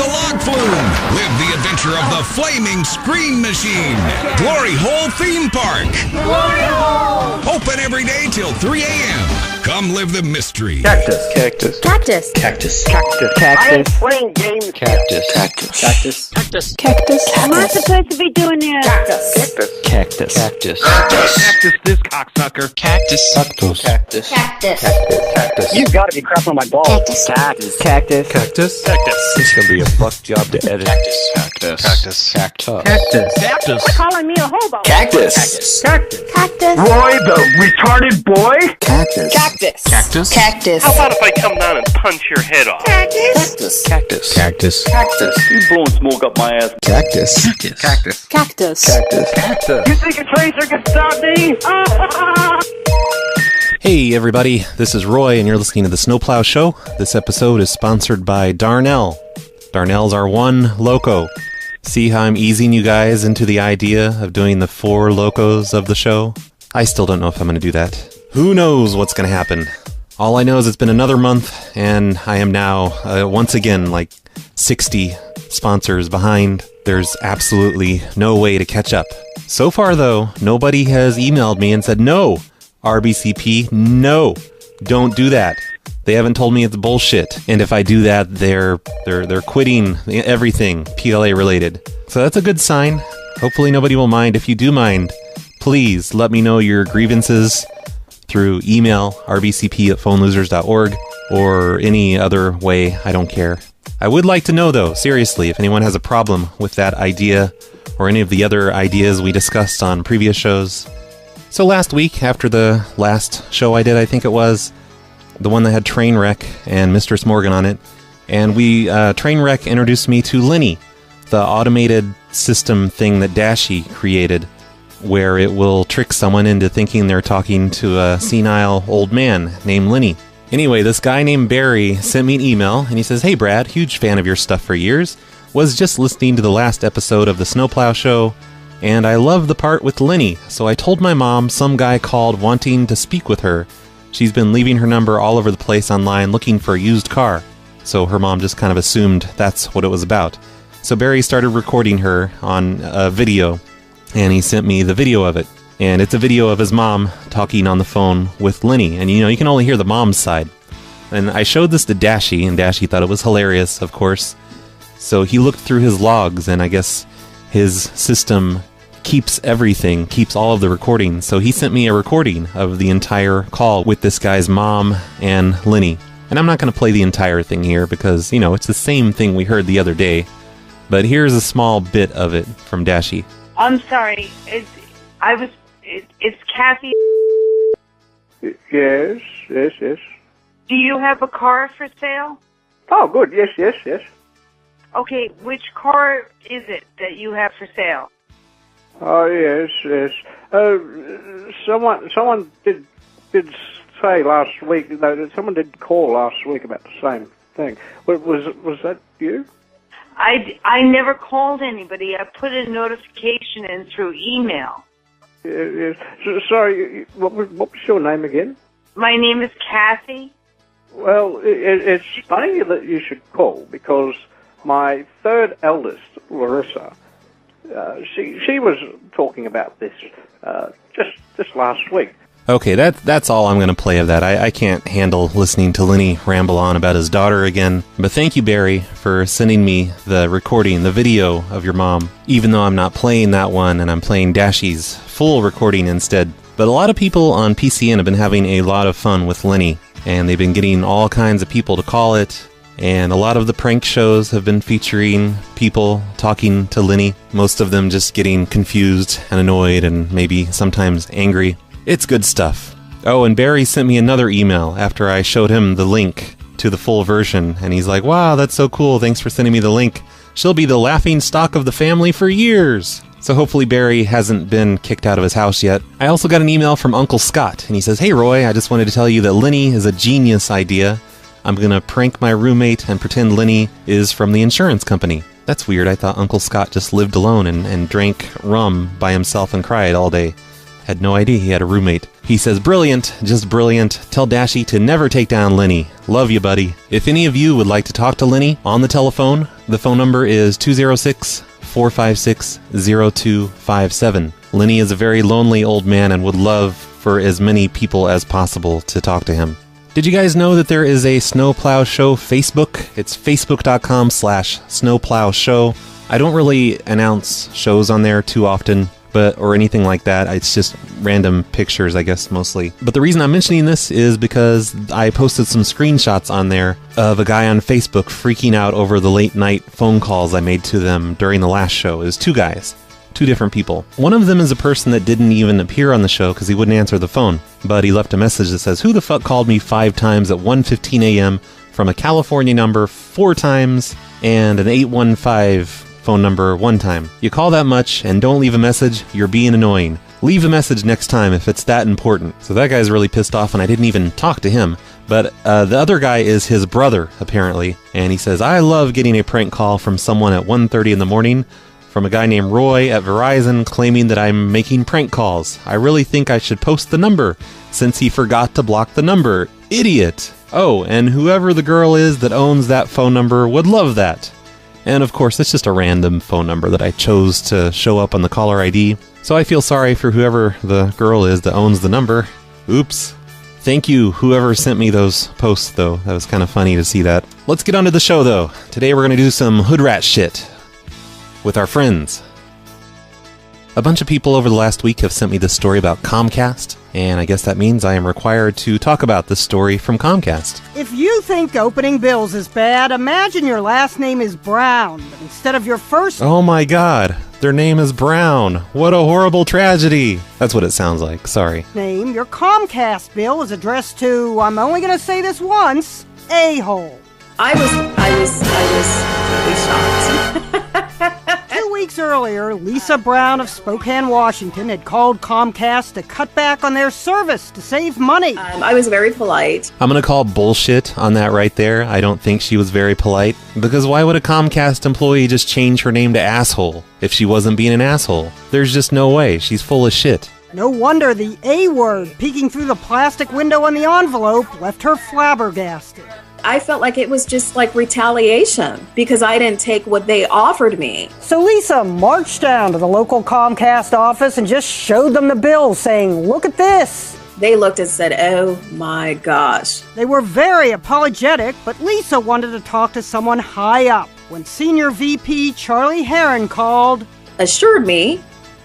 the log flume. Live the adventure of the flaming screen machine. Glory Hole Theme Park. Glory Hole! Open every day till 3 a.m. Come live the mystery. Cactus. Cactus. Cactus. Cactus. Cactus. Cactus. I am playing games. Cactus. Cactus. Cactus. Cactus. Cactus. I'm not supposed to be doing this. Cactus. Cactus. Cactus. Cactus, this cocksucker. Cactus. Cactus. Cactus. Cactus. Cactus. You've got to be crapping on my balls. Cactus. Cactus. Cactus. Cactus. Cactus. It's gonna be a fuck job to edit. Cactus. Cactus. Cactus. Cactus. Cactus. Cactus. You're calling me a hobo. Cactus. Cactus. Cactus. Roy, the retarded boy. Cactus. Cactus. Cactus. Cactus. How about if I come down and punch your head off? Cactus. Cactus. Cactus. Cactus. You blowing smoke up my ass. Cactus. Cactus. Cactus. Cactus. Cactus. Cactus. You think a tracer can stop me? Hey everybody, this is Roy and you're listening to the Snowplow Show. This episode is sponsored by Darnell. Darnell's our one loco. See how I'm easing you guys into the idea of doing the 4 locos of the show? I still don't know if I'm going to do that. Who knows what's going to happen? All I know is it's been another month and I am now, once again, like 60 sponsors behind. There's absolutely no way to catch up. So far though, nobody has emailed me and said, no, RBCP, no, don't do that. They haven't told me it's bullshit. And if I do that, they're quitting everything PLA related. So that's a good sign. Hopefully nobody will mind. If you do mind, please let me know your grievances through email, rbcp@phonelosers.org, or any other way. I don't care. I would like to know, though, seriously, if anyone has a problem with that idea or any of the other ideas we discussed on previous shows. So last week, after the last show I did, I think it was, the one that had Trainwreck and Mistress Morgan on it, and Trainwreck introduced me to Linny, the automated system thing that Dashi created, where it will trick someone into thinking they're talking to a senile old man named Linny. Anyway, this guy named Barry sent me an email, and he says, "Hey Brad, huge fan of your stuff for years. Was just listening to the last episode of the Snowplow Show, and I love the part with Linny, so I told my mom some guy called wanting to speak with her. She's been leaving her number all over the place online looking for a used car." So her mom just kind of assumed that's what it was about. So Barry started recording her on a video, and he sent me the video of it. And it's a video of his mom talking on the phone with Linny. And you can only hear the mom's side. And I showed this to Dashi, and Dashi thought it was hilarious, of course. So he looked through his logs, and I guess his system keeps everything, keeps all of the recordings. So he sent me a recording of the entire call with this guy's mom and Linny. And I'm not going to play the entire thing here because, it's the same thing we heard the other day. But here's a small bit of it from Dashi. I'm sorry. It's Kathy. Yes. Do you have a car for sale? Oh, good. Yes. Okay, which car is it that you have for sale? Oh, yes. Someone did say last week, someone did call last week about the same thing. Was that you? I never called anybody. I put a notification in through email. Yes. Sorry, what was your name again? My name is Kathy. Well, it's funny that you should call because my third eldest, Larissa, she was talking about this just last week. Okay, that's all I'm going to play of that. I can't handle listening to Linny ramble on about his daughter again. But thank you, Barry, for sending me the recording, the video of your mom, even though I'm not playing that one and I'm playing Dashi's full recording instead. But a lot of people on PCN have been having a lot of fun with Linny, and they've been getting all kinds of people to call it, and a lot of the prank shows have been featuring people talking to Linny, most of them just getting confused and annoyed and maybe sometimes angry. It's good stuff. Oh, and Barry sent me another email after I showed him the link to the full version, and he's like, "Wow, that's so cool, thanks for sending me the link. She'll be the laughing stock of the family for years." So hopefully Barry hasn't been kicked out of his house yet. I also got an email from Uncle Scott, and he says, "Hey Roy, I just wanted to tell you that Linny is a genius idea. I'm gonna prank my roommate and pretend Linny is from the insurance company." That's weird, I thought Uncle Scott just lived alone and drank rum by himself and cried all day. Had no idea he had a roommate. He says, brilliant, just brilliant. Tell Dashy to never take down Lenny. Love you, buddy. If any of you would like to talk to Lenny on the telephone, the phone number is 206-456-0257. Lenny is a very lonely old man and would love for as many people as possible to talk to him. Did you guys know that there is a Snowplow Show Facebook? It's facebook.com/snowplowshow. I don't really announce shows on there too often, or anything like that. It's just random pictures, I guess, mostly. But the reason I'm mentioning this is because I posted some screenshots on there of a guy on Facebook freaking out over the late night phone calls I made to them during the last show. It was two guys. Two different people. One of them is a person that didn't even appear on the show because he wouldn't answer the phone. But he left a message that says, who the fuck called me 5 times at 1:15 a.m. from a California number 4 times and an 815 phone number 1 time? You call that much and don't leave a message, you're being annoying. Leave a message next time if it's that important. So that guy's really pissed off and I didn't even talk to him. But the other guy is his brother, apparently. And he says, I love getting a prank call from someone at 1:30 in the morning from a guy named Roy at Verizon claiming that I'm making prank calls. I really think I should post the number since he forgot to block the number. Idiot! Oh, and whoever the girl is that owns that phone number would love that. And of course, it's just a random phone number that I chose to show up on the caller ID. So I feel sorry for whoever the girl is that owns the number. Oops. Thank you, whoever sent me those posts, though. That was kind of funny to see that. Let's get on to the show, though. Today we're going to do some hood rat shit with our friends. A bunch of people over the last week have sent me this story about Comcast, and I guess that means I am required to talk about this story from Comcast. If you think opening bills is bad, imagine your last name is Brown, but instead of your first... Oh my god, their name is Brown. What a horrible tragedy. That's what it sounds like, sorry. ...name, your Comcast bill is addressed to, I'm only going to say this once, a-hole. I was really shocked. 2 weeks earlier, Lisa Brown of Spokane, Washington had called Comcast to cut back on their service to save money. I was very polite. I'm going to call bullshit on that right there. I don't think she was very polite. Because why would a Comcast employee just change her name to asshole if she wasn't being an asshole? There's just no way. She's full of shit. No wonder the A word peeking through the plastic window on the envelope left her flabbergasted. I felt like it was just like retaliation because I didn't take what they offered me. So Lisa marched down to the local Comcast office and just showed them the bill, saying, look at this. They looked and said, oh my gosh. They were very apologetic, but Lisa wanted to talk to someone high up when Senior VP Charlie Heron called, assured me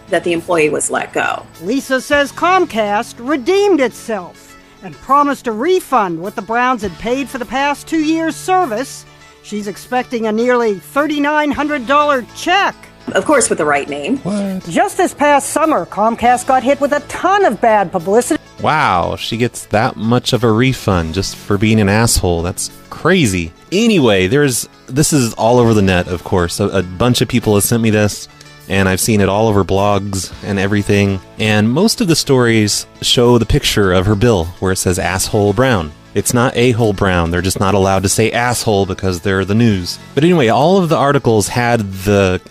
that the employee was let go. Lisa says Comcast redeemed itself and promised a refund what the Browns had paid for the past 2 years' service. She's expecting a nearly $3,900 check. Of course, with the right name. What? Just this past summer, Comcast got hit with a ton of bad publicity. Wow, she gets that much of a refund just for being an asshole. That's crazy. Anyway, this is all over the net, of course. A bunch of people have sent me this. And I've seen it all over blogs and everything. And most of the stories show the picture of her bill where it says asshole Brown. It's not a-hole Brown. They're just not allowed to say asshole because they're the news. But anyway, all of the articles had the,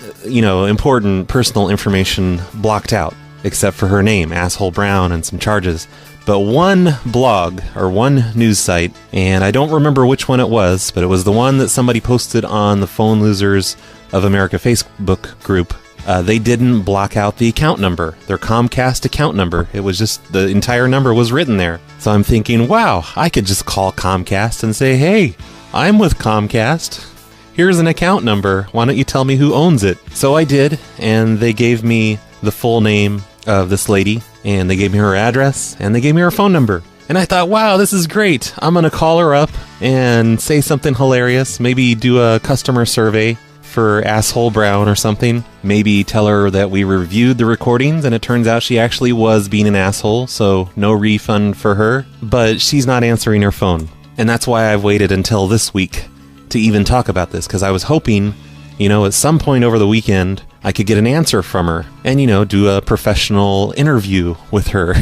important personal information blocked out, except for her name, asshole Brown, and some charges. But one blog, or one news site, and I don't remember which one it was, but it was the one that somebody posted on the Phone Losers of America Facebook group. They didn't block out the account number, their Comcast account number. It was just, the entire number was written there. So I'm thinking, wow, I could just call Comcast and say, hey, I'm with Comcast. Here's an account number. Why don't you tell me who owns it? So I did, and they gave me the full name of this lady, and they gave me her address, and they gave me her phone number. And I thought, wow, this is great. I'm going to call her up and say something hilarious, maybe do a customer survey for asshole Brown or something. Maybe tell her that we reviewed the recordings and it turns out she actually was being an asshole, so no refund for her. But she's not answering her phone. And that's why I've waited until this week to even talk about this, because I was hoping, at some point over the weekend, I could get an answer from her and, do a professional interview with her.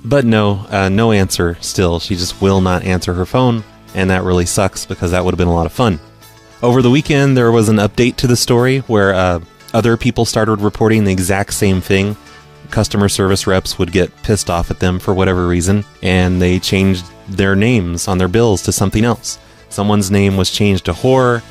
But no answer still. She just will not answer her phone, and that really sucks because that would have been a lot of fun. Over the weekend, there was an update to the story where other people started reporting the exact same thing. customer service reps would get pissed off at them for whatever reason, and they changed their names on their bills to something else. Someone's name was changed to whore,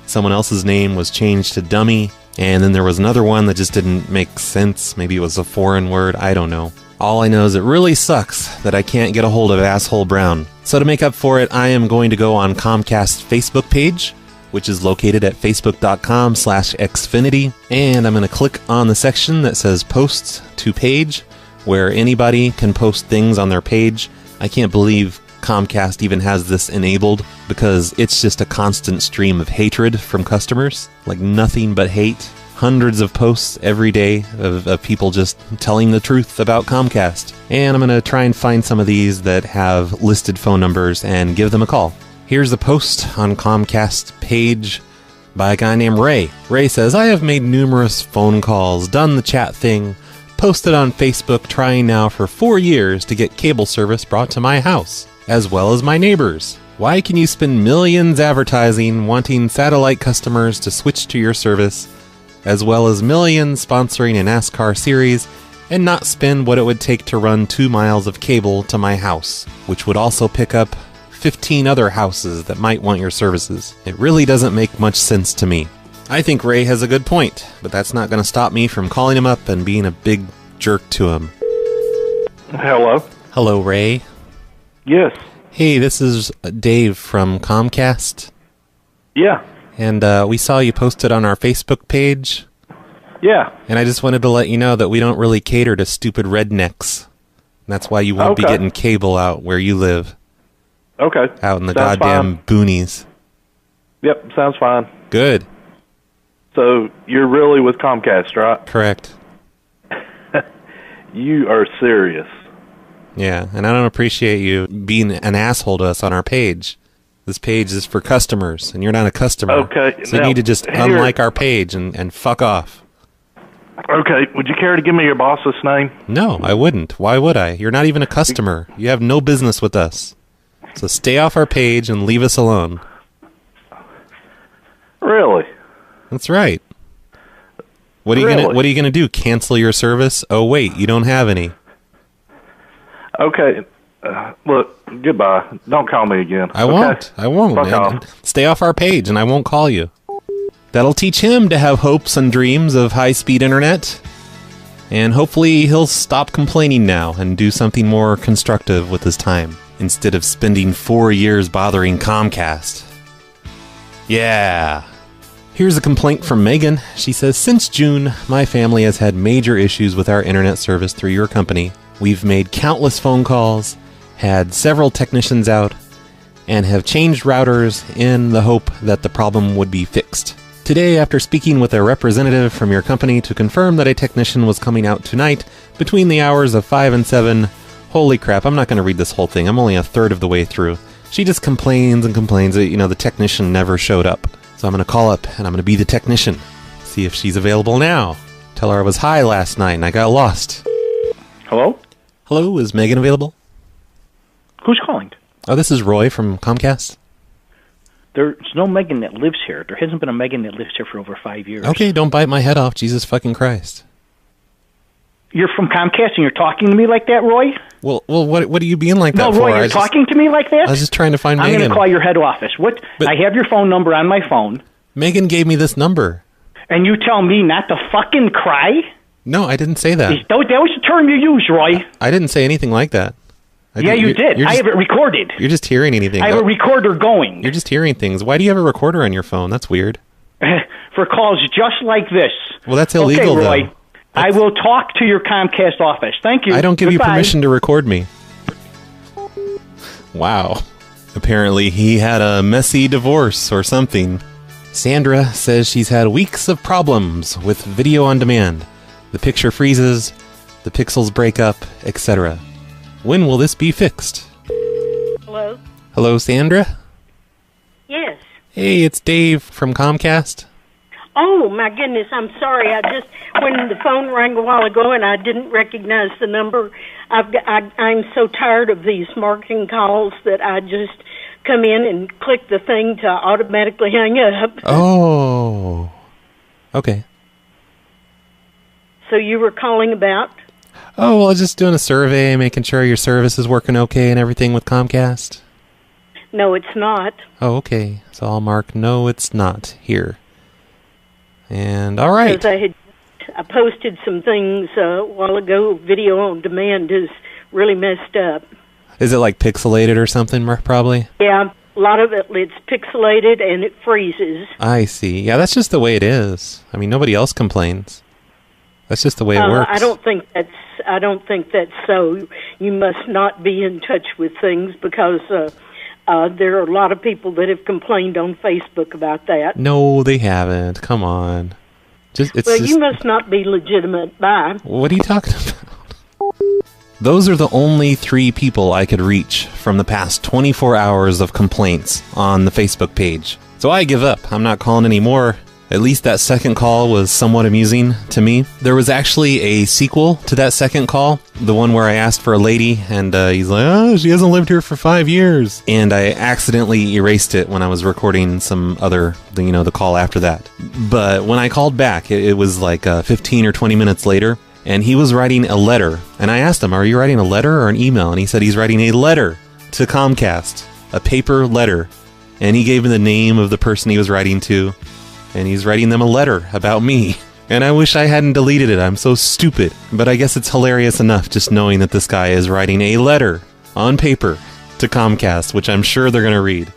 someone else's name was changed to dummy, and then there was another one that just didn't make sense. Maybe it was a foreign word, I don't know. All I know is it really sucks that I can't get a hold of Asshole Brown. So to make up for it, I am going to go on Comcast's Facebook page, which is located at facebook.com/Xfinity, and I'm going to click on the section that says Posts to Page, where anybody can post things on their page. I can't believe Comcast even has this enabled, because it's just a constant stream of hatred from customers, like nothing but hate. Hundreds of posts every day of people just telling the truth about Comcast. And I'm going to try and find some of these that have listed phone numbers and give them a call. Here's a post on Comcast's page by a guy named Ray. Ray says, I have made numerous phone calls, done the chat thing, posted on Facebook, trying now for 4 years to get cable service brought to my house, as well as my neighbors. Why can you spend millions advertising, wanting satellite customers to switch to your service, as well as millions sponsoring a NASCAR series, and not spend what it would take to run 2 miles of cable to my house, which would also pick up 15 other houses that might want your services? It really doesn't make much sense to me. I think Ray has a good point, but that's not going to stop me from calling him up and being a big jerk to him. Hello? Hello, Ray. Yes. Hey, this is Dave from Comcast. Yeah. And we saw you posted on our Facebook page. Yeah. And I just wanted to let you know that we don't really cater to stupid rednecks. And that's why you won't be getting cable out where you live. Okay. Out in the goddamn boonies. Yep, sounds fine. Good. So, you're really with Comcast, right? Correct. You are serious. Yeah, and I don't appreciate you being an asshole to us on our page. This page is for customers, and you're not a customer. Okay. So you need to just unlike our page and fuck off. Okay, would you care to give me your boss's name? No, I wouldn't. Why would I? You're not even a customer. You have no business with us. So stay off our page and leave us alone. Really? That's right. What are you gonna do? Cancel your service? Oh wait, you don't have any. Okay. Look, goodbye. Don't call me again. I won't. I won't, Fuck man. off. Stay off our page and I won't call you. That'll teach him to have hopes and dreams of high-speed internet. And hopefully he'll stop complaining now and do something more constructive with his time, instead of spending 4 years bothering Comcast. Yeah. Here's a complaint from Megan. She says, since June, my family has had major issues with our internet service through your company. We've made countless phone calls, had several technicians out, and have changed routers in the hope that the problem would be fixed. Today, after speaking with a representative from your company to confirm that a technician was coming out tonight between the hours of 5 and 7, holy crap, I'm not going to read this whole thing. I'm only a third of the way through. She just complains and complains that, the technician never showed up. So I'm going to call up and I'm going to be the technician. See if she's available now. Tell her I was high last night and I got lost. Hello? Hello, is Megan available? Who's calling? Oh, this is Roy from Comcast. There's no Megan that lives here. There hasn't been a Megan that lives here for over 5 years. Okay, don't bite my head off. Jesus fucking Christ. You're from Comcast and you're talking to me like that, Roy? Well, what are you being like that for? No, Roy, you're talking to me like that? I was just trying to find Megan. I'm going to call your head office. I have your phone number on my phone. Megan gave me this number. And you tell me not to fucking cry? No, I didn't say that. That was the term you used, Roy. I didn't say anything like that. You did. I have it recorded. You're just hearing anything. I have a recorder going. You're just hearing things. Why do you have a recorder on your phone? That's weird. For calls just like this. Well, that's illegal, okay, Roy. though. I will talk to your Comcast office. Thank you. I don't give Goodbye. you permission to record me. Wow. Apparently he had a messy divorce or something. Sandra says she's had weeks of problems with video on demand. The picture freezes, the pixels break up, etc. When will this be fixed? Hello? Hello, Sandra? Yes. Hey, it's Dave from Comcast. Oh, my goodness, I'm sorry. When the phone rang a while ago and I didn't recognize the number, I'm so tired of these marketing calls that I just come in and click the thing to automatically hang up. Oh. Okay. So you were calling about? Oh, well, just doing a survey, making sure your service is working okay and everything with Comcast. No, it's not. Oh, okay. So I'll mark no, it's not here. And all right. Because I posted some things a while ago. Video on demand is really messed up. Is it like pixelated or something, probably? Yeah, a lot of it's pixelated and it freezes. I see. Yeah, that's just the way it is. I mean, nobody else complains. That's just the way it works. I don't think that's so. You must not be in touch with things because there are a lot of people that have complained on Facebook about that. No, they haven't. Come on. You must not be legitimate. Bye. What are you talking about? Those are the only 3 people I could reach from the past 24 hours of complaints on the Facebook page. So I give up. I'm not calling anymore. At least that second call was somewhat amusing to me. There was actually a sequel to that second call, the one where I asked for a lady, and he's like, oh, she hasn't lived here for 5 years. And I accidentally erased it when I was recording some other, the call after that. But when I called back, it was like 15 or 20 minutes later, and he was writing a letter. And I asked him, are you writing a letter or an email? And he said he's writing a letter to Comcast, a paper letter. And he gave me the name of the person he was writing to. And he's writing them a letter about me. And I wish I hadn't deleted it. I'm so stupid. But I guess it's hilarious enough just knowing that this guy is writing a letter on paper to Comcast, which I'm sure they're going to read.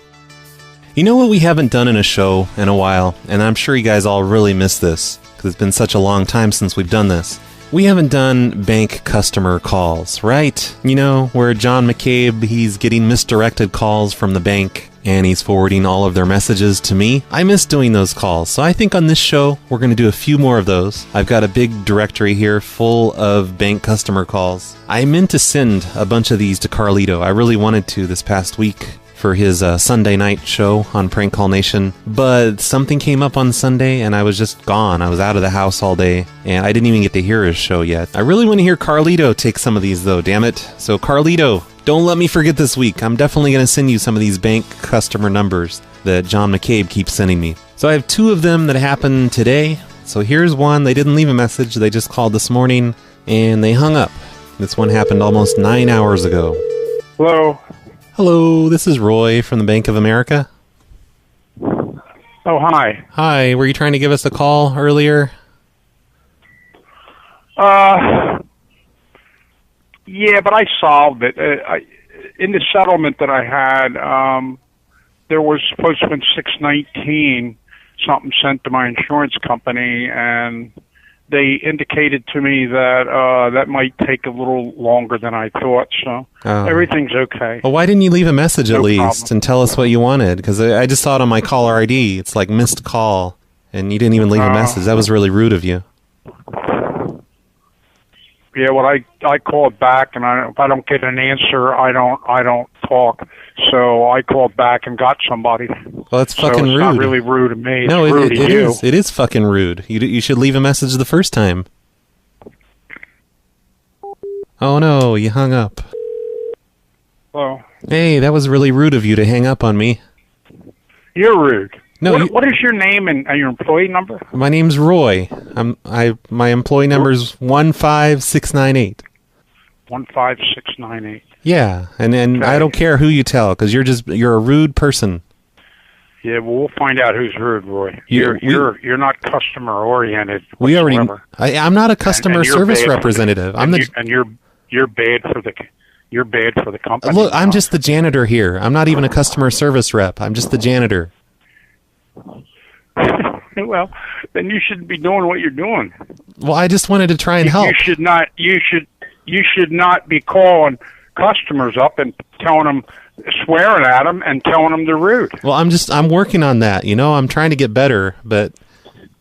You know what we haven't done in a show in a while? And I'm sure you guys all really miss this, because it's been such a long time since we've done this. We haven't done bank customer calls, right? You know, where John McCabe, he's getting misdirected calls from the bank, and he's forwarding all of their messages to me. I miss doing those calls, so I think on this show, we're going to do a few more of those. I've got a big directory here full of bank customer calls. I meant to send a bunch of these to Carlito. I really wanted to this past week for his Sunday night show on Prank Call Nation, but something came up on Sunday and I was just gone. I was out of the house all day and I didn't even get to hear his show yet. I really want to hear Carlito take some of these though, damn it. So Carlito, don't let me forget this week. I'm definitely going to send you some of these bank customer numbers that John McCabe keeps sending me. So I have 2 of them that happened today. So here's one. They didn't leave a message. They just called this morning and they hung up. This one happened almost 9 hours ago. Hello. Hello, this is Roy from the Bank of America. Oh, hi. Hi, were you trying to give us a call earlier? Yeah, but I solved it. In the settlement that I had, there was supposed to have been 619, something sent to my insurance company, and they indicated to me that that might take a little longer than I thought, so everything's okay. Well, why didn't you leave a message at least problem. and tell us what you wanted? Because I just saw it on my caller ID. It's like missed call, and you didn't even leave a message. That was really rude of you. Yeah, well, I called back, and if I don't get an answer, I don't talk. So I called back and got somebody. Well, that's fucking rude. It's not really rude to me. No, it's rude to you. It is fucking rude. You should leave a message the first time. Oh no, you hung up. Hello. Hey, that was really rude of you to hang up on me. You're rude. No, what is your name and your employee number? My name's Roy. My employee number is 15698. 15698. Yeah, and okay. I don't care who you tell, because you're a rude person. Yeah, well, we'll find out who's rude, Roy. You're not customer oriented. We already. I'm not a customer service representative. You're bad for the company. Look, I'm just the janitor here. I'm not even a customer service rep. I'm just the janitor. Well, then you shouldn't be doing what you're doing. Well, I just wanted to try and help. You should not be calling customers up and telling them, swearing at them and telling them they're rude. Well, I'm working on that. You know, I'm trying to get better, but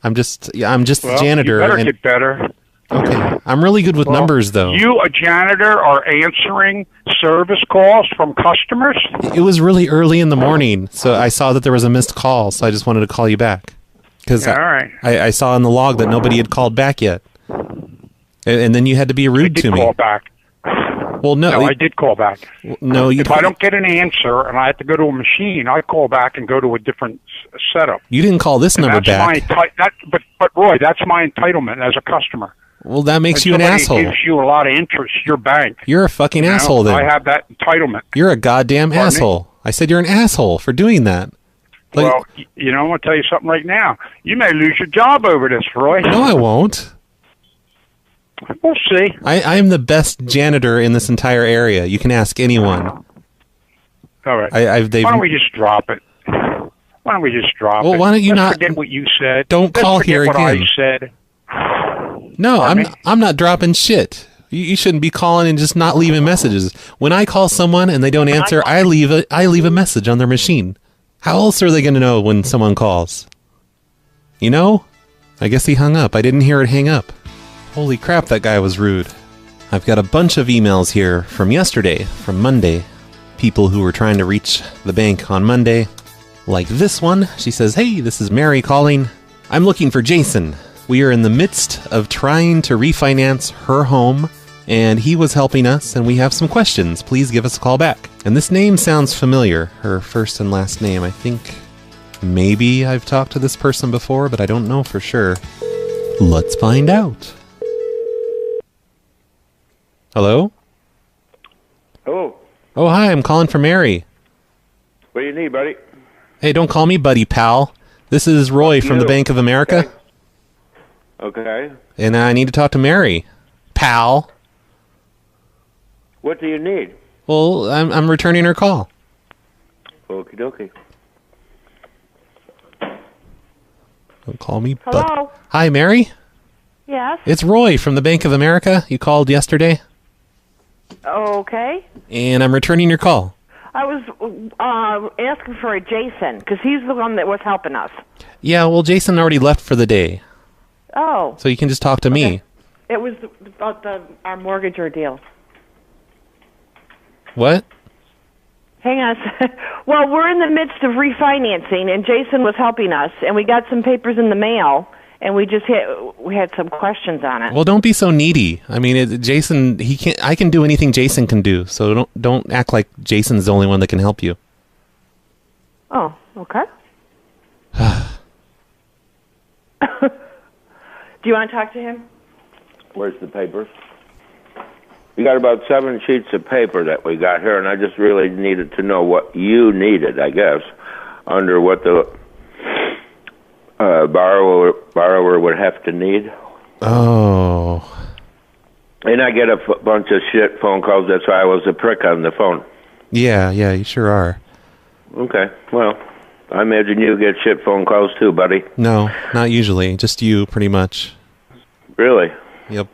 I'm just the janitor. You better get better. Okay, I'm really good with numbers, though. You, a janitor, are answering service calls from customers? It was really early in the morning, so I saw that there was a missed call, so I just wanted to call you back. Because I saw in the log that nobody had called back yet. And then you had to be rude to me. I did call back. Well, no. I did call back. No, if I don't get an answer and I have to go to a machine, I call back and go to a different setup. You didn't call this number back. But Roy, that's my entitlement as a customer. Well, that makes And you an somebody asshole. gives you a lot of interest, your bank. You're a fucking asshole then. I have that entitlement. You're a goddamn Pardon me? asshole. I said you're an asshole for doing that. Like, Well, you know, I'm going to tell you something right now. You may lose your job over this, Roy. no, I won't. We'll see. I am the best janitor in this entire area. You can ask anyone. All right. Why Why don't we just drop it? Why don't we just drop it? Well, why don't you Let's not- forget what you said? Don't Let's call forget here what again. I said. No, Pardon me? I'm not dropping shit. You shouldn't be calling and just not leaving messages. When I call someone and they don't answer, I leave a message on their machine. How else are they going to know when someone calls? You know? I guess he hung up. I didn't hear it hang up. Holy crap, that guy was rude. I've got a bunch of emails here from yesterday, from Monday. People who were trying to reach the bank on Monday. Like this one. She says, "Hey, this is Mary calling. I'm looking for Jason. We are in the midst of trying to refinance her home, and he was helping us, and we have some questions. Please give us a call back." And this name sounds familiar, her first and last name. I think maybe I've talked to this person before, but I don't know for sure. Let's find out. Hello? Hello. Oh, hi, I'm calling for Mary. What do you need, buddy? Hey, don't call me buddy, pal. This is Roy from the Bank of America. Okay. And I need to talk to Mary. Pal. What do you need? Well, I'm returning her call. Okie dokie. Don't call me Hello? Hi, Mary. Yes. It's Roy from the Bank of America. You called yesterday, Okay. and I'm returning your call. I was asking for a Jason because he's the one that was helping us. Yeah, well, Jason already left for the day, Oh, so you can just talk to me. it was about our mortgage ordeal. What? Hang on. Well, we're in the midst of refinancing, and Jason was helping us, and we got some papers in the mail, and we had some questions on it. Well, don't be so needy. I mean, Jason, he can't. I can do anything Jason can do, so don't act like Jason's the only one that can help you. Oh, okay. Do you want to talk to him? Where's the papers? We got about 7 sheets of paper that we got here, and I just really needed to know what you needed, I guess, under what the borrower would have to need. Oh. And I get a bunch of shit phone calls. That's why I was a prick on the phone. Yeah, you sure are. Okay, well, I imagine you get shit phone calls too, buddy. No, not usually. Just you, pretty much. Really? Yep.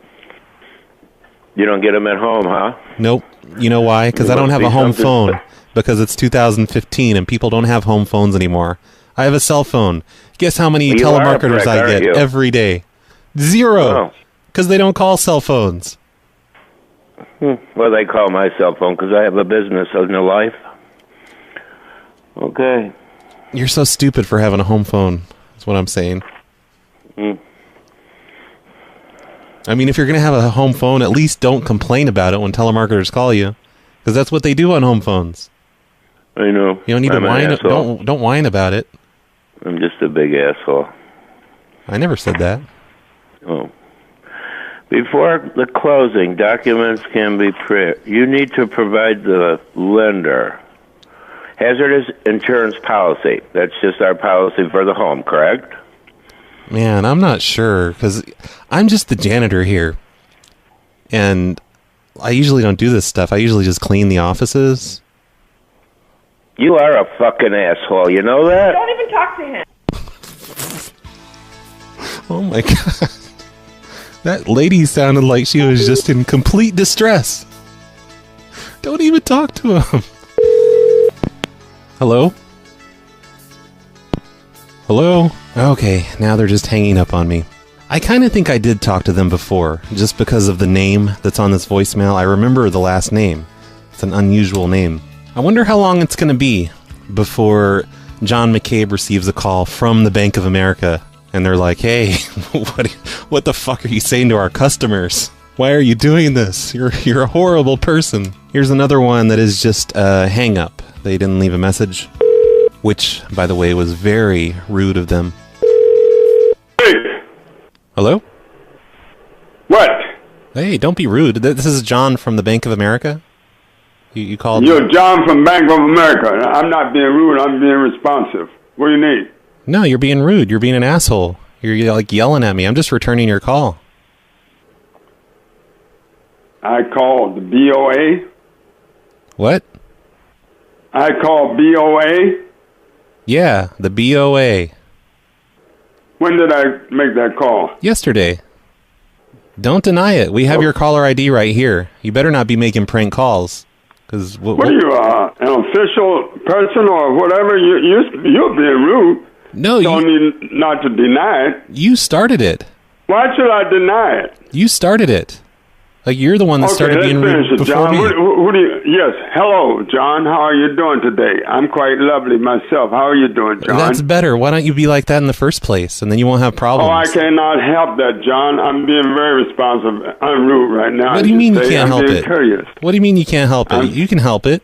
You don't get them at home, huh? Nope. You know why? Because I don't have a home phone. Because it's 2015 and people don't have home phones anymore. I have a cell phone. Guess how many You are a telemarketers prick, I aren't get you? every day? 0. Oh. Because they don't call cell phones. Well, they call my cell phone because I have a business and a life. Okay. You're so stupid for having a home phone. That's what I'm saying. I mean, if you're going to have a home phone, at least don't complain about it when telemarketers call you. Because that's what they do on home phones. I know. You don't need to I'm an whine. asshole. Don't whine about it. I'm just a big asshole. I never said that. Oh. Before the closing, documents can be you need to provide the lender hazardous insurance policy. That's just our policy for the home, correct? Man, I'm not sure, because I'm just the janitor here. And I usually don't do this stuff. I usually just clean the offices. You are a fucking asshole, you know that? Don't even talk to him. Oh my god. That lady sounded like she was just in complete distress. Don't even talk to him. Hello? Hello? Okay, now they're just hanging up on me. I kind of think I did talk to them before, just because of the name that's on this voicemail. I remember the last name. It's an unusual name. I wonder how long it's going to be before John McCabe receives a call from the Bank of America, and they're like, hey, what the fuck are you saying to our customers? Why are you doing this? You're a horrible person. Here's another one that is just a hang-up. They didn't leave a message, which, by the way, was very rude of them. Hey. Hello? What? Hey, don't be rude. This is John from the Bank of America. You called... You're John from Bank of America. I'm not being rude. I'm being responsive. What do you need? No, you're being rude. You're being an asshole. You're like yelling at me. I'm just returning your call. I called the BOA. What? I called BOA. Yeah, the BOA. When did I make that call? Yesterday. Don't deny it. We have your caller ID right here. You better not be making prank calls. Cause what are you, an official person or whatever? You're being rude. No, don't need not to deny it. You started it. Why should I deny it? You started it. Like you're the one that started being rude before John. me. Who do you? Yes. Hello, John. How are you doing today? I'm quite lovely myself. How are you doing, John? That's better. Why don't you be like that in the first place, and then you won't have problems. Oh, I cannot help that, John. I'm being very responsive. I'm rude right now. What do you mean you can't help it? it? Curious. What do you mean you can't help it? You can help it.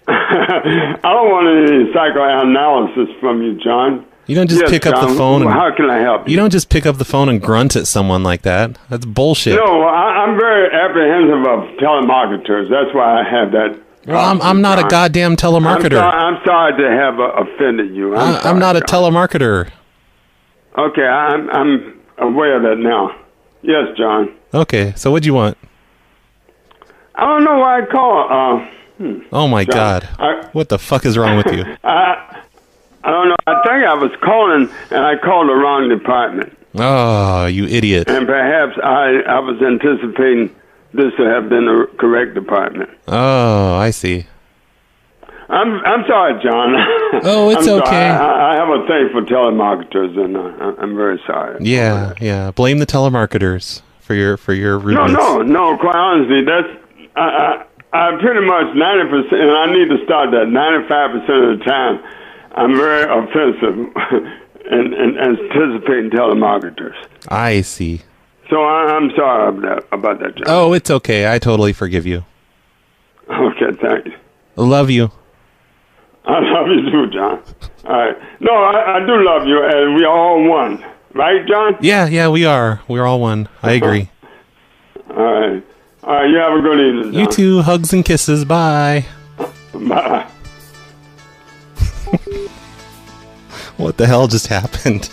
I don't want any psychoanalysis from you, John. You don't just pick up the phone. How can I help you? You don't just pick up the phone and grunt at someone like that. That's bullshit. No, I'm very apprehensive of telemarketers. That's why I have that. Well, I'm not a goddamn telemarketer. I'm sorry to have offended you. I'm not a telemarketer. Okay, I'm aware of that now. Yes, John. Okay, so what'd you want? I don't know why I called. Oh my John, God! What the fuck is wrong with you? I don't know. I think I was calling, and I called the wrong department. Oh, you idiot! And perhaps I was anticipating this to have been the correct department. Oh, I see. I'm sorry, John. Oh, it's okay. I have a thing for telemarketers, and I'm very sorry. Yeah. Blame the telemarketers for your rudeness. No. Quite honestly, that's I pretty much 90%, and I need to start that 95% of the time. I'm very offensive and anticipating telemarketers. I see. So I'm sorry about that, John. Oh, it's okay. I totally forgive you. Okay, thank you. Love you. I love you too, John. All right. No, I do love you, and we are all one. Right, John? Yeah, we are. We're all one. I agree. All right. You have a good evening, John. You too. Hugs and kisses. Bye. Bye. What the hell just happened?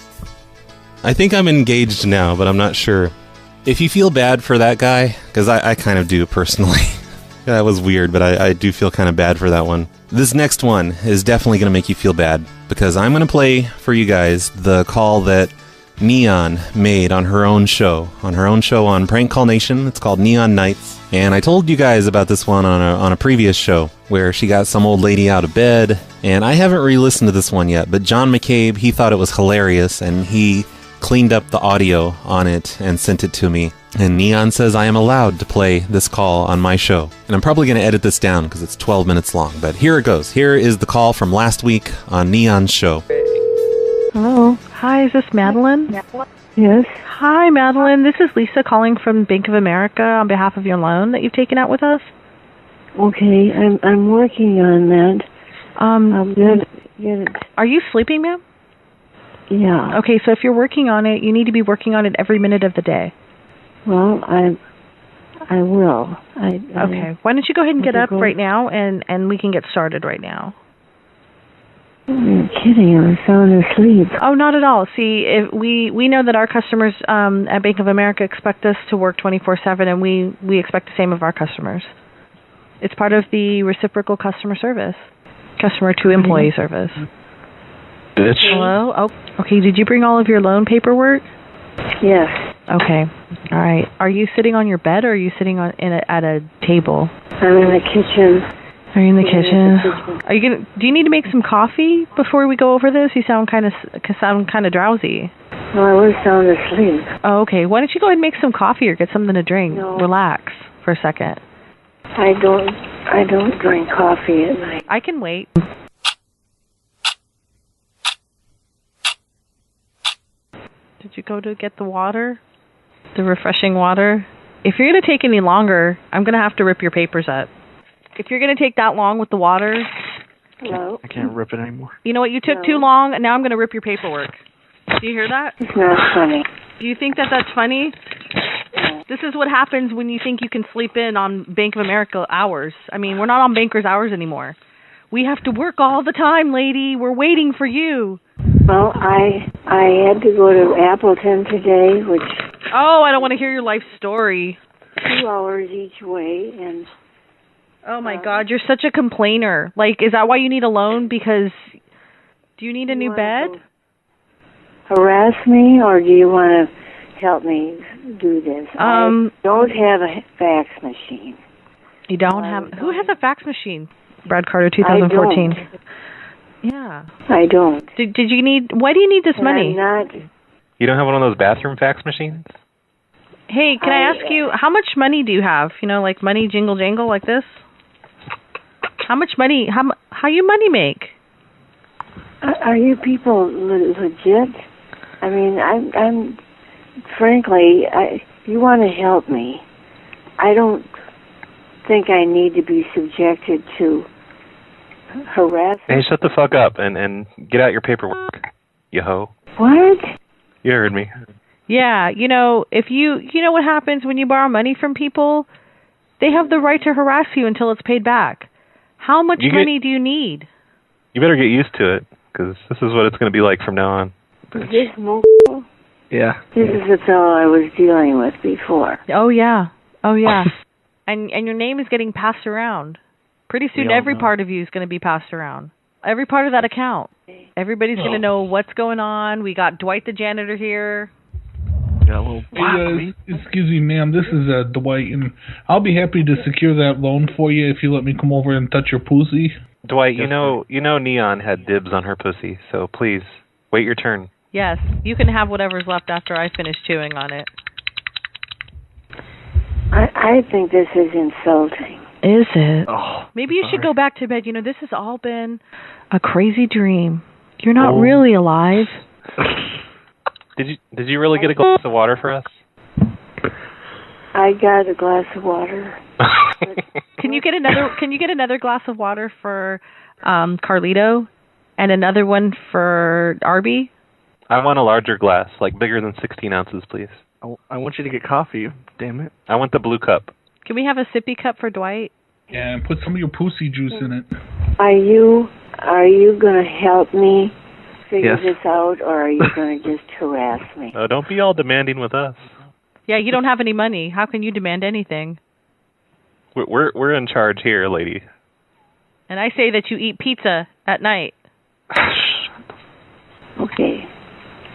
I think I'm engaged now, but I'm not sure. If you feel bad for that guy, because I kind of do personally. That was weird, but I do feel kind of bad for that one. This next one is definitely going to make you feel bad, because I'm going to play for you guys the call that Neon made on her own show on Prank Call Nation. It's called Neon Nights, and I told you guys about this one on a previous show where she got some old lady out of bed, and I haven't re-listened to this one yet, but John McCabe, he thought it was hilarious, and he cleaned up the audio on it and sent it to me. And Neon says I am allowed to play this call on my show. And I'm probably going to edit this down because it's 12 minutes long, but here it goes. Here is the call from last week on Neon's show. Hello. Hi, is this Madeline? Yes. Hi, Madeline. This is Lisa calling from Bank of America on behalf of your loan that you've taken out with us. Okay, I'm working on that. I'm gonna get it. Are you sleeping, ma'am? Yeah. Okay, so if you're working on it, you need to be working on it every minute of the day. Well, I will. Okay. Why don't you go ahead and get up right now, and we can get started right now. You're kidding. I'm sound asleep. Oh, not at all. See, if we know that our customers at Bank of America expect us to work 24/7, and we expect the same of our customers. It's part of the reciprocal customer service, customer to employee service. Bitch. Hello? Oh, okay. Did you bring all of your loan paperwork? Yes. Okay. All right. Are you sitting on your bed, or are you sitting at a table? I'm in the kitchen. Are you in the kitchen? Are you gonna? Do you need to make some coffee before we go over this? You sound kind of drowsy. No, I was sound asleep. Oh, okay. Why don't you go ahead and make some coffee or get something to drink? No. Relax for a second. I don't drink coffee at night. I can wait. Did you go to get the water? The refreshing water? If you're going to take any longer, I'm going to have to rip your papers up. If you're going to take that long with the water... No. I can't rip it anymore. You know what? You took too long, and now I'm going to rip your paperwork. Do you hear that? It's not funny. Do you think that that's funny? No. This is what happens when you think you can sleep in on Bank of America hours. I mean, we're not on bankers' hours anymore. We have to work all the time, lady. We're waiting for you. Well, I had to go to Appleton today, which... Oh, I don't want to hear your life story. 2 hours each way, and... Oh, my God, you're such a complainer. Like, is that why you need a loan? Because do you need a new bed? Harass me, or do you want to help me do this? I don't have a fax machine. You don't have... Who has a fax machine? Brad Carter, 2014. I don't. Yeah. I don't. Did you need... Why do you need this money? I'm not... You don't have one of those bathroom fax machines? Hey, can I ask you, how much money do you have? You know, like money jingle jangle like this? How much money... How you money make? Are you people legit? I mean, I'm frankly, you want to help me. I don't think I need to be subjected to harassment. Hey, shut the fuck up and get out your paperwork, you hoe. What? You heard me. Yeah, you know, if you know what happens when you borrow money from people? They have the right to harass you until it's paid back. How much money do you need? You better get used to it, because this is what it's going to be like from now on. Is this Mo? Yeah. This is the fellow I was dealing with before. Oh, yeah. Oh, yeah. and your name is getting passed around. Pretty soon every part of you is going to be passed around. Every part of that account. Everybody's going to know what's going on. We got Dwight the janitor here. Hey, excuse me, ma'am. This is Dwight, and I'll be happy to secure that loan for you if you let me come over and touch your pussy. Dwight, you know Neon had dibs on her pussy, so please, wait your turn. Yes, you can have whatever's left after I finish chewing on it. I think this is insulting. Is it? Oh, maybe you should go back to bed. You know, this has all been a crazy dream. You're not really alive. Did you really get a glass of water for us? I got a glass of water. Can you get another glass of water for Carlito and another one for RB? I want a larger glass, like bigger than 16 ounces, please. I want you to get coffee, damn it. I want the blue cup. Can we have a sippy cup for Dwight? Yeah, and put some of your pussy juice in it. Are you going to help me figure this out, or are you going to just harass me? Oh, don't be all demanding with us. Yeah, you don't have any money. How can you demand anything? We're in charge here, lady. And I say that you eat pizza at night. Okay.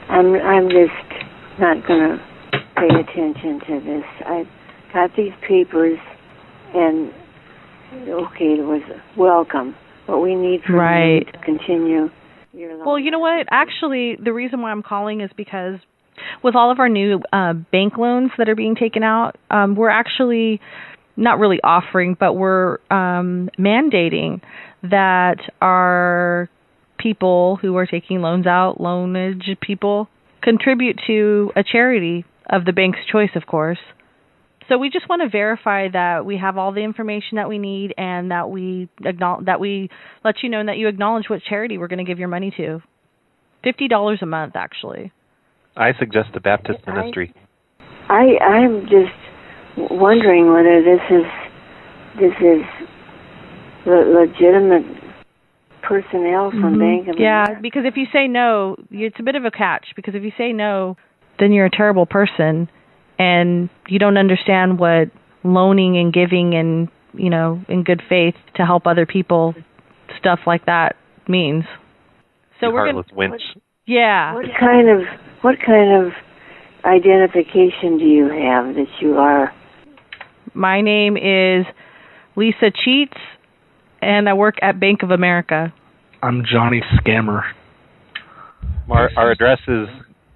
I'm just not going to pay attention to this. I got these papers, and okay, it was welcome. What we need from you to continue your loan. Well, you know what? Actually, the reason why I'm calling is because with all of our new bank loans that are being taken out, we're actually not really offering, but we're mandating that our people who are taking loans out, loanage people, contribute to a charity of the bank's choice, of course. So we just want to verify that we have all the information that we need and that we let you know and that you acknowledge what charity we're going to give your money to. $50 a month, actually. I suggest the Baptist ministry. I'm just wondering whether this is legitimate personnel from Bank of America. Yeah, because if you say no, it's a bit of a catch. Because if you say no, then you're a terrible person, and you don't understand what loaning and giving and, you know, in good faith to help other people, stuff like that means. So we're heartless winch. Yeah. What kind of identification do you have that you are? My name is Lisa Cheats, and I work at Bank of America. I'm Johnny Scammer. Our address is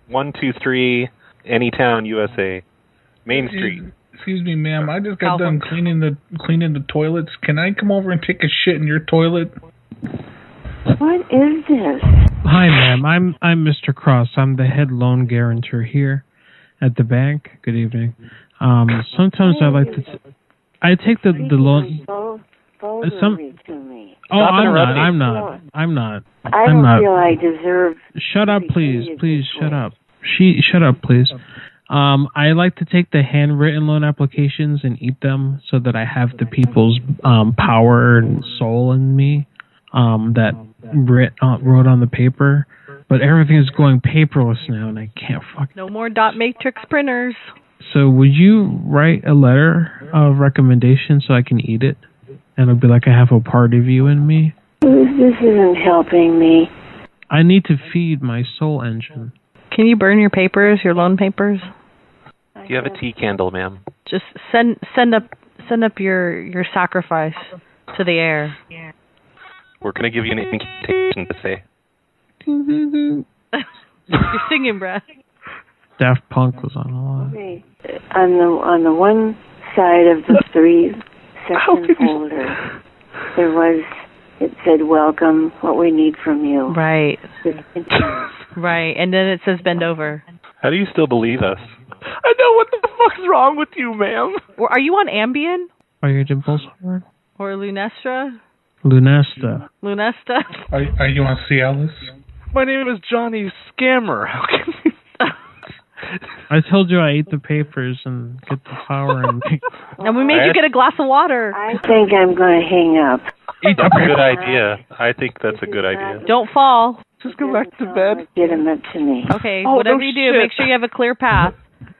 123 Anytown, USA, Main Street. Excuse me, ma'am. I just got done cleaning the toilets. Can I come over and take a shit in your toilet? What is this? Hi, ma'am. I'm Mr. Cross. I'm the head loan guarantor here at the bank. Good evening. Sometimes I like to. I take the loan. I'm not. I don't feel I deserve. Shut up, please. Please shut up. Shut up, please. I like to take the handwritten loan applications and eat them so that I have the people's power and soul in me that wrote on the paper. But everything is going paperless now, and I can't fucking... No more dot matrix printers. So would you write a letter of recommendation so I can eat it? And it'll be like I have a part of you in me? This isn't helping me. I need to feed my soul engine. Can you burn your papers, your loan papers? Do you have a tea candle, ma'am? Just send up your sacrifice to the air. We're going to give you an incantation to say. You're singing, Brad. Daft Punk was on a lot. Okay. On the one side of the 3-section folder, it said, welcome, what we need from you. Right. Right, and then it says bend over. How do you still believe us? I know, what the fuck's wrong with you, ma'am? Or are you on Ambien? Are your dimples hard? Or Lunesta? Lunesta. Are you on Cialis? My name is Johnny Scammer. How can you... I told you I ate the papers and get the power and... And we made you get a glass of water. I think I'm going to hang up. That's a good idea. I think that's a good idea. Don't fall. Just go back to bed. Legitimate to me. Okay, whatever you do, make sure you have a clear path.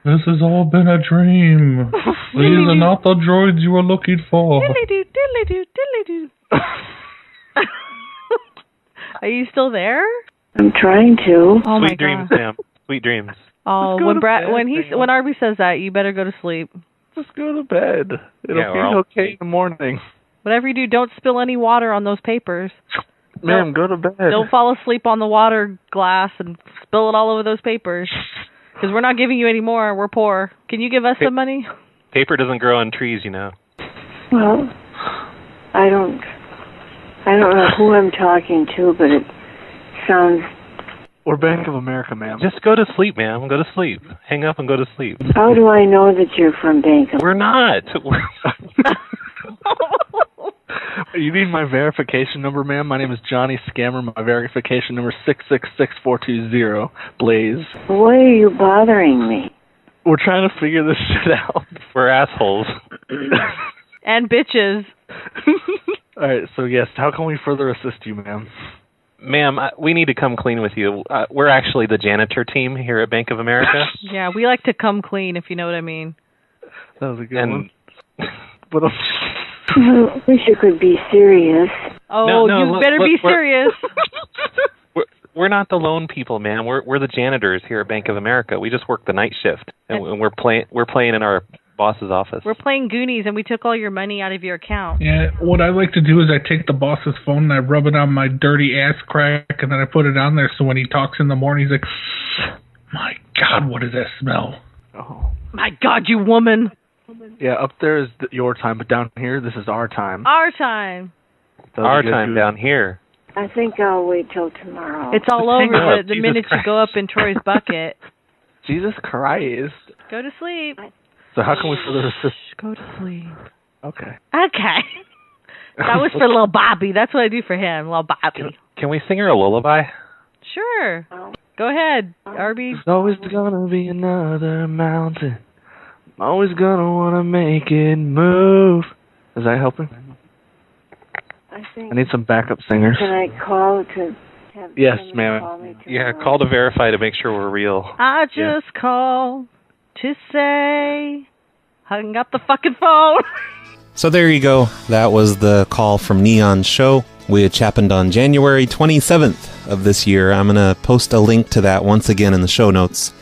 This has all been a dream. These are not the droids you were looking for. Diddly-doo. Are you still there? I'm trying to. Oh my Sweet dreams, God. Sam. Sweet dreams. Oh, when Arby says that, you better go to sleep. Just go to bed. It'll be okay in the morning. Whatever you do, don't spill any water on those papers. Ma'am, go to bed. Don't fall asleep on the water glass and spill it all over those papers. Because we're not giving you any more. We're poor. Can you give us some money? Paper doesn't grow on trees, you know. Well, I don't know who I'm talking to, but it sounds... We're Bank of America, ma'am. Just go to sleep, ma'am. Go to sleep. Hang up and go to sleep. How do I know that you're from Bank of... We're not. You need my verification number, ma'am? My name is Johnny Scammer. My verification number is 666420. Blaze. Why are you bothering me? We're trying to figure this shit out. We're assholes. And bitches. All right, so yes, how can we further assist you, ma'am? Ma'am, we need to come clean with you. We're actually the janitor team here at Bank of America. Yeah, we like to come clean, if you know what I mean. That was a good one. But I wish you could be serious. Oh, you better be serious. We're not the loan people, man. We're the janitors here at Bank of America. We just work the night shift, and we're playing in our boss's office. We're playing Goonies, and we took all your money out of your account. Yeah, what I like to do is I take the boss's phone and I rub it on my dirty ass crack, and then I put it on there so when he talks in the morning, he's like, "My God, what is that smell?" Oh. My God, you woman. Yeah, up there is your time, but down here, this is our time. Our time. Our time down here. I think I'll wait till tomorrow. It's all over the minute you go up in Troy's bucket. Jesus Christ. Go to sleep. So how can we further assist? Go to sleep. Okay. Okay. That was for little Bobby. That's what I do for him, little Bobby. Can we sing her a lullaby? Sure. Go ahead, Arby. There's always gonna be another mountain. I'm always gonna wanna make it move. Is that helping? I need some backup singers. Can I call to have Yes, someone ma'am. call me Yeah, call to verify to make sure we're real. I just called to say, hung up the fucking phone. So there you go. That was the call from Neon's show, which happened on January 27th of this year. I'm going to post a link to that once again in the show notes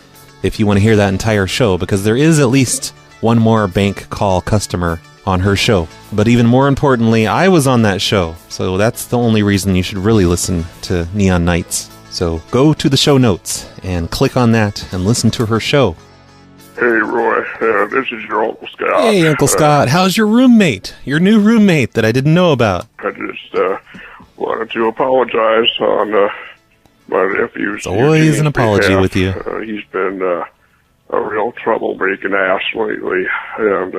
if you want to hear that entire show, because there is at least one more bank call customer on her show. But even more importantly, I was on that show, so that's the only reason you should really listen to Neon Nights. So go to the show notes and click on that and listen to her show. Hey, Roy, this is your Uncle Scott. Hey, Uncle Scott, how's your roommate? Your new roommate that I didn't know about. I just wanted to apologize on my nephew's... It's always an apology behalf. with you. He's been a real trouble-making ass lately, and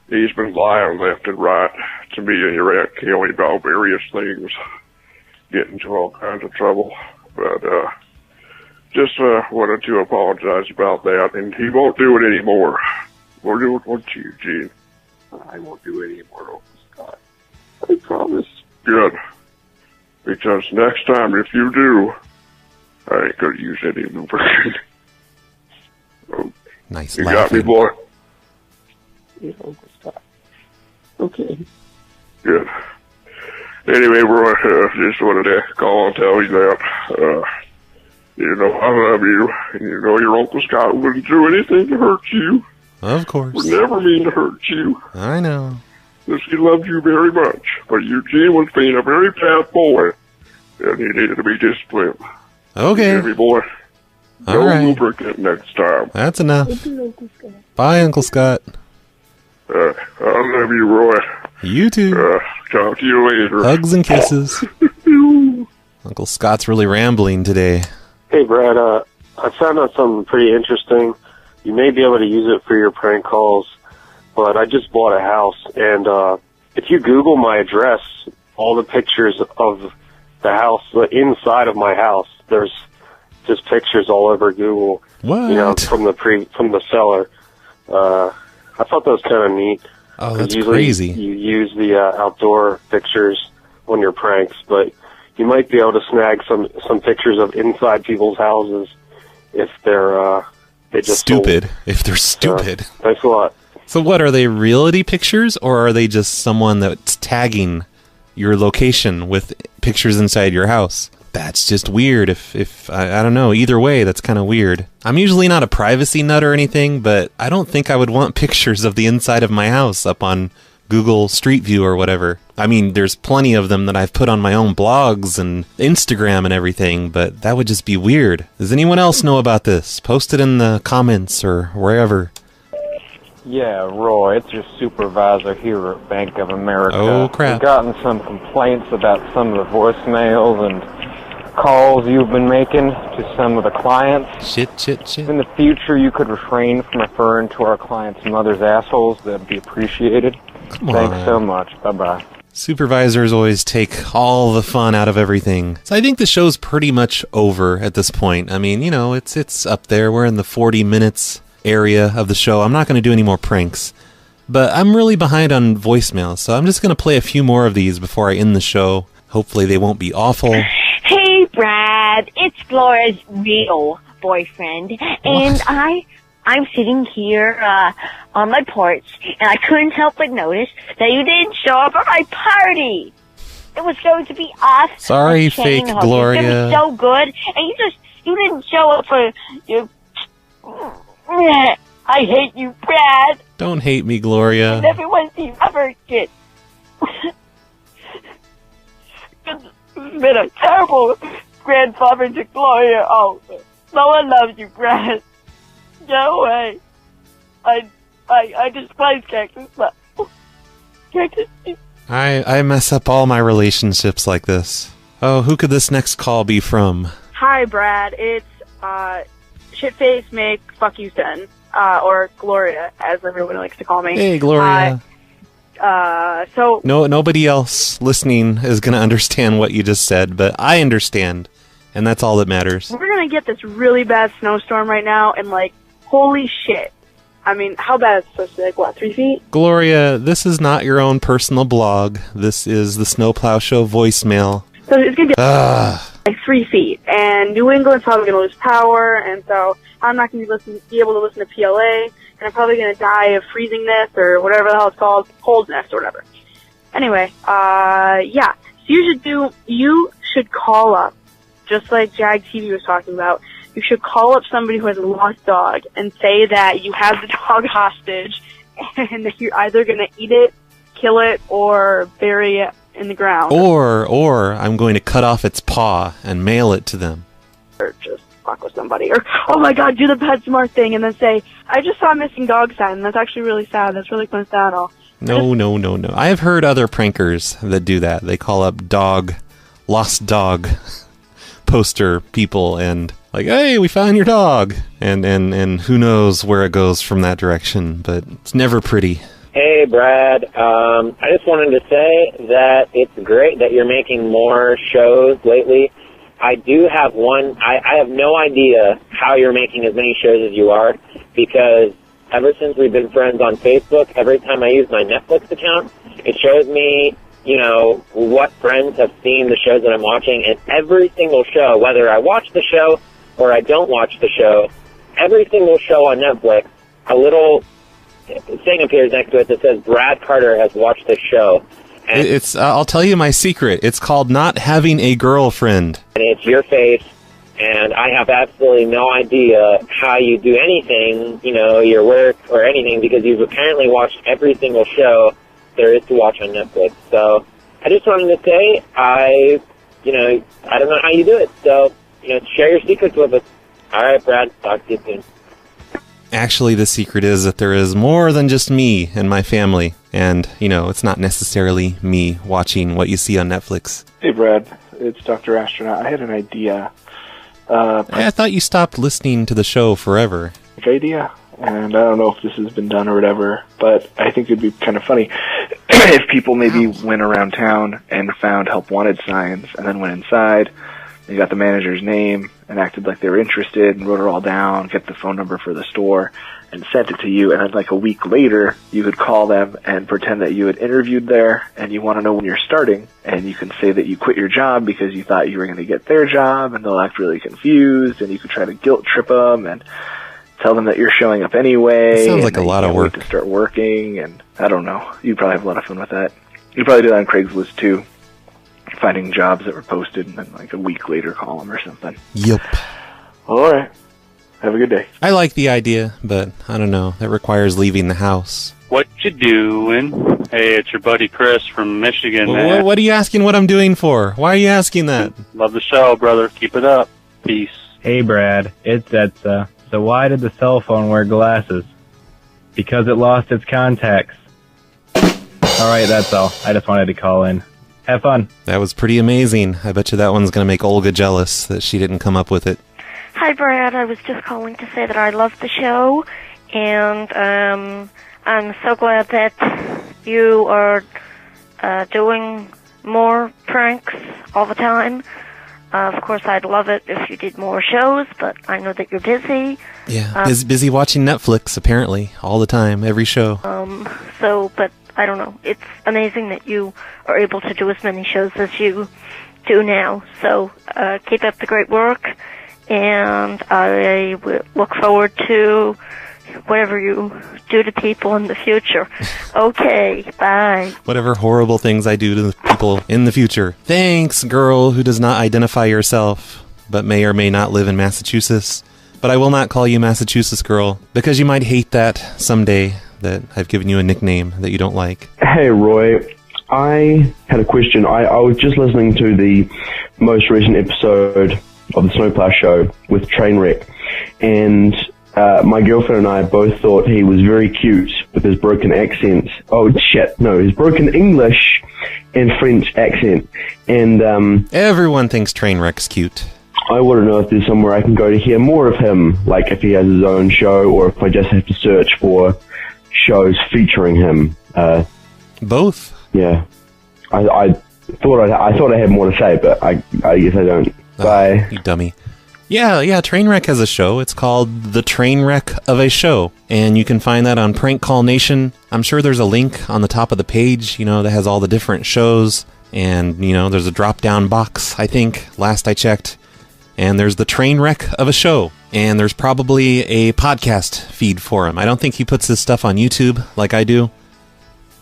he's been lying left and right to me and your Aunt Kelly about various things, getting into all kinds of trouble. But just wanted to apologize about that, and he won't do it anymore. We'll do it with you, Gene. I won't do it anymore, Uncle Scott. I promise. Good. Because next time, if you do, I ain't gonna use any of the version. Oh, nice. You got me, boy. Yeah, Uncle Scott. Okay. Good. Anyway, Roy, just wanted to call and tell you that, you know, I love you, and you know your Uncle Scott wouldn't do anything to hurt you. Of course. Would never mean to hurt you. I know. Because he loved you very much. But Eugene was being a very bad boy, and he needed to be disciplined. Okay. Hear me, boy? All No right. lubricant next time. That's enough. Okay, Uncle Scott. Bye, Uncle Scott. I love you, Roy. You too. Talk to you later. Hugs and kisses. Uncle Scott's really rambling today. Hey, Brad, I found out something pretty interesting. You may be able to use it for your prank calls, but I just bought a house, and if you Google my address, all the pictures of the house, the inside of my house, there's just pictures all over Google. What? You know, from the seller. I thought that was kind of neat. Oh, that's usually crazy. You use the outdoor pictures on your pranks, but you might be able to snag some pictures of inside people's houses if they're they just stupid. sold. If they're stupid. Thanks a lot. So what, are they reality pictures, or are they just someone that's tagging your location with pictures inside your house? That's just weird. If I don't know. Either way, that's kind of weird. I'm usually not a privacy nut or anything, but I don't think I would want pictures of the inside of my house up on Google Street View or whatever. I mean, there's plenty of them that I've put on my own blogs and Instagram and everything, but that would just be weird. Does anyone else know about this? Post it in the comments or wherever. Yeah, Roy, it's your supervisor here at Bank of America. Oh, crap. We've gotten some complaints about some of the voicemails and calls you've been making to some of the clients. Shit. In the future, you could refrain from referring to our clients' mother's assholes. That'd be appreciated. Come Thanks on. so much. Bye-bye. Supervisors always take all the fun out of everything. So I think the show's pretty much over at this point. I mean, you know, it's up there. We're in the 40 minutes area of the show. I'm not going to do any more pranks. But I'm really behind on voicemails, so I'm just going to play a few more of these before I end the show. Hopefully they won't be awful. Hey, Brad, it's Gloria's real boyfriend, and I'm sitting here on my porch, and I couldn't help but notice that you didn't show up at my party. It was going to be us. Sorry, and Shane fake Hook. Gloria. It was so good, and you didn't show up for your. I hate you, Brad. Don't hate me, Gloria. And everyone seems ever get. It's been a terrible grandfather to Gloria. Oh, no one loves you, Brad. Go away. I despise Cactus, but Cactus. I mess up all my relationships like this. Oh, who could this next call be from? Hi, Brad. It's Shitface Make Fuck You Sen, or Gloria, as everyone likes to call me. Hey, Gloria. So Nobody else listening is going to understand what you just said, but I understand, and that's all that matters. we're gonna get this really bad snowstorm right now, and holy shit. I mean, how bad is it supposed to be? 3 feet? Gloria, this is not your own personal blog. This is the Snowplow Show voicemail. So it's gonna be 3 feet, and New England's probably gonna lose power, and so I'm not gonna be able to listen to PLA, and I'm probably gonna die of freezingness or whatever the hell it's called, coldness or whatever. Anyway, yeah. So you should call up, just like Jag TV was talking about. You should call up somebody who has a lost dog and say that you have the dog hostage, and that you're either gonna eat it, kill it, or bury it in the ground. Or I'm going to cut off its paw and mail it to them. Or just fuck with somebody. Or, oh my god, do the PetSmart thing and then say, I just saw a missing dog sign, and that's actually really sad. That's really coincidental. No. I have heard other prankers that do that. They call up lost dog poster people and hey, we found your dog. And who knows where it goes from that direction, but it's never pretty. Hey, Brad. I just wanted to say that it's great that you're making more shows lately I do have one. I have no idea how you're making as many shows as you are, because ever since we've been friends on Facebook, every time I use my Netflix account, it shows me, you know, what friends have seen the shows that I'm watching, and every single show, whether I watch the show or I don't watch the show, every single show on Netflix, a little thing appears next to it that says Brad Carter has watched this show. And It's I'll tell you my secret. It's called not having a girlfriend. And it's your face, and I have absolutely no idea how you do anything, you know, your work or anything, because you've apparently watched every single show there is to watch on Netflix. So I just wanted to say, I don't know how you do it. So, share your secrets with us. All right, Brad, talk to you soon. Actually, the secret is that there is more than just me and my family. And, it's not necessarily me watching what you see on Netflix. Hey, Brad. It's Dr. Astronaut. I had an idea. I thought you stopped listening to the show forever. Idea, and I don't know if this has been done or whatever, but I think it'd be kind of funny if people maybe went around town and found help wanted signs, and then went inside, they got the manager's name and acted like they were interested and wrote it all down, get the phone number for the store, and sent it to you, and then like a week later, you could call them and pretend that you had interviewed there, and you want to know when you're starting, and you can say that you quit your job because you thought you were going to get their job, and they'll act really confused, and you could try to guilt trip them, and tell them that you're showing up anyway. It sounds like a lot of work. To start working, and I don't know. You'd probably have a lot of fun with that. You'd probably do that on Craigslist too, finding jobs that were posted, and then like a week later call them or something. Yep. All right. Have a good day. I like the idea, but I don't know. That requires leaving the house. What you doing? Hey, it's your buddy Chris from Michigan, man. What are you asking what I'm doing for? Why are you asking that? Love the show, brother. Keep it up. Peace. Hey, Brad. It's Etza. So why did the cell phone wear glasses? Because it lost its contacts. All right, that's all. I just wanted to call in. Have fun. That was pretty amazing. I bet you that one's going to make Olga jealous that she didn't come up with it. Hi, Brad. I was just calling to say that I love the show, and I'm so glad that you are doing more pranks all the time. Of course, I'd love it if you did more shows, but I know that you're busy. Yeah, busy watching Netflix, apparently, all the time, every show. But I don't know. It's amazing that you are able to do as many shows as you do now. So keep up the great work, and I look forward to whatever you do to people in the future. Okay, bye. Whatever horrible things I do to people in the future. Thanks, girl who does not identify herself, but may or may not live in Massachusetts. But I will not call you Massachusetts girl, because you might hate that someday, that I've given you a nickname that you don't like. Hey, Roy. I had a question. I was just listening to the most recent episode of the Snowplow Show with Trainwreck, and my girlfriend and I both thought he was very cute with his broken accent. Oh, shit. No, his broken English and French accent. And everyone thinks Trainwreck's cute. I want to know if there's somewhere I can go to hear more of him, like if he has his own show, or if I just have to search for shows featuring him. Both. Yeah. I thought I had more to say, but I guess I don't. Bye. You dummy. Yeah, Trainwreck has a show. It's called The Trainwreck of a Show, and you can find that on Prank Call Nation. I'm sure there's a link on the top of the page, that has all the different shows, and, there's a drop-down box, I think, last I checked, and there's The Trainwreck of a Show, and there's probably a podcast feed for him. I don't think he puts his stuff on YouTube like I do,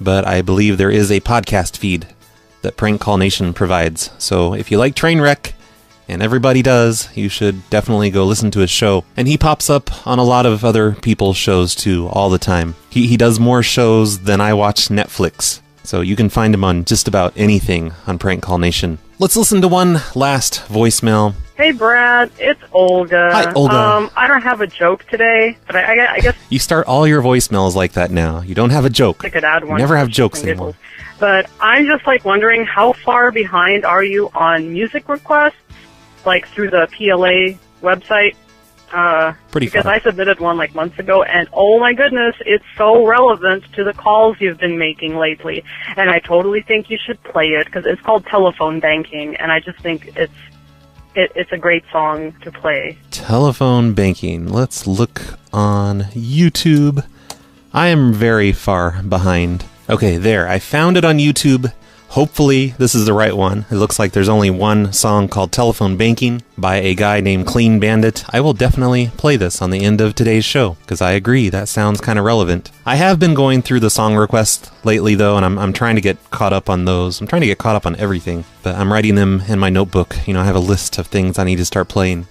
but I believe there is a podcast feed that Prank Call Nation provides. So if you like Trainwreck, and everybody does, you should definitely go listen to his show. And he pops up on a lot of other people's shows too, all the time. He does more shows than I watch Netflix. So you can find him on just about anything on Prank Call Nation. Let's listen to one last voicemail. Hey, Brad, it's Olga. Hi, Olga. I don't have a joke today, but I guess you start all your voicemails like that now. You don't have a joke. I could add one. You never have jokes anymore. But I'm just wondering, how far behind are you on music requests? Like through the PLA website? Pretty because far. I submitted one months ago, and oh my goodness, it's so relevant to the calls you've been making lately. And I totally think you should play it, because it's called telephone banking, and I just think it's it's a great song to play. Telephone banking. Let's look on YouTube. I am very far behind. Okay, there. I found it on YouTube. Hopefully, this is the right one. It looks like there's only one song called Telephone Banking by a guy named Clean Bandit. I will definitely play this on the end of today's show, because I agree, that sounds kind of relevant. I have been going through the song requests lately, though, and I'm trying to get caught up on those. I'm trying to get caught up on everything, but I'm writing them in my notebook. You know, I have a list of things I need to start playing.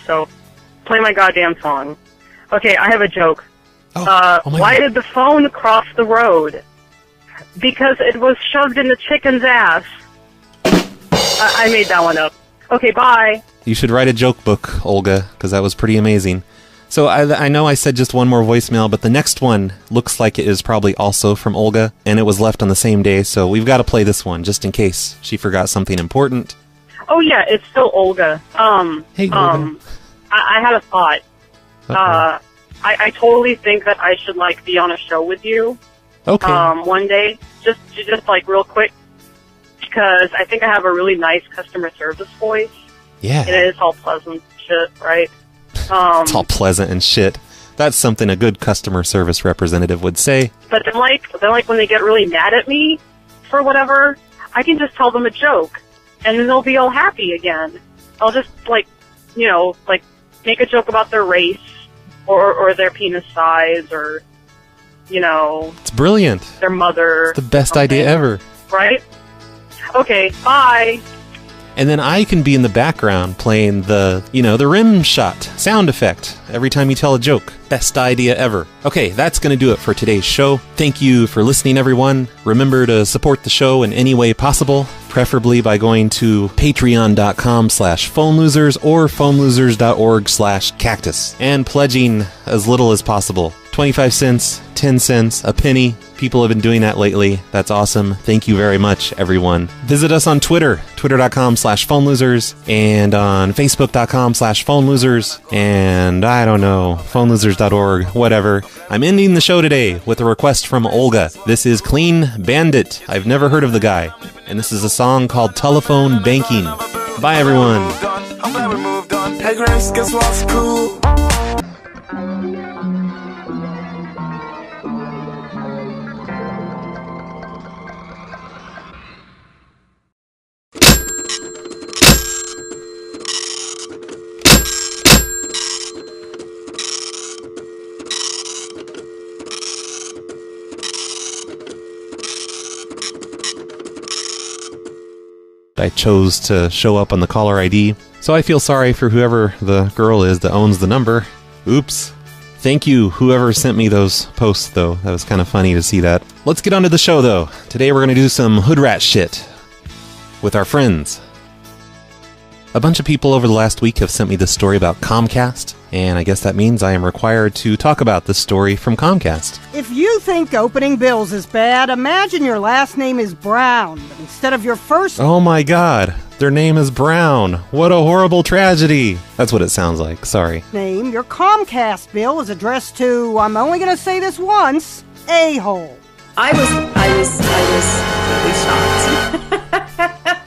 So, play my goddamn song. Okay, I have a joke. Why did the phone cross the road? Because it was shoved in the chicken's ass. I made that one up. Okay, bye. You should write a joke book, Olga, because that was pretty amazing. So I know I said just one more voicemail, but the next one looks like it is probably also from Olga, and it was left on the same day, so we've got to play this one, just in case she forgot something important. Oh, yeah, it's still Olga. Hey, Olga. I had a thought. I totally think that I should, like, be on a show with you. Okay. One day, just like real quick, because I think I have a really nice customer service voice. Yeah. And it is all pleasant shit, right? It's all pleasant and shit. That's something a good customer service representative would say. But then like when they get really mad at me for whatever, I can just tell them a joke, and then they'll be all happy again. I'll just like make a joke about their race or their penis size or. It's brilliant. Their mother. It's the best idea ever. Right? Okay, bye. And then I can be in the background playing the rim shot sound effect every time you tell a joke. Best idea ever. Okay, that's going to do it for today's show. Thank you for listening, everyone. Remember to support the show in any way possible, preferably by going to patreon.com/phonelosers or phonelosers.org/cactus and pledging as little as possible. 25 cents, 10 cents, a penny. People have been doing that lately. That's awesome. Thank you very much, everyone. Visit us on Twitter, twitter.com/phonelosers, and on facebook.com/phonelosers, and I don't know, phonelosers.org, whatever. I'm ending the show today with a request from Olga. This is Clean Bandit. I've never heard of the guy. And this is a song called Telephone Banking. Bye, everyone. Hey, Grace, guess what's cool? I chose to show up on the caller ID, so I feel sorry for whoever the girl is that owns the number. Oops. Thank you, whoever sent me those posts, though. That was kind of funny to see that. Let's get on to the show, though. Today we're going to do some hood rat shit with our friends. A bunch of people over the last week have sent me this story about Comcast, and I guess that means I am required to talk about this story from Comcast. If you think opening bills is bad, imagine your last name is Brown, but instead of your first... Oh my god, their name is Brown. What a horrible tragedy. That's what it sounds like, sorry. ...name, your Comcast bill is addressed to, I'm only going to say this once, a-hole. I was really shocked.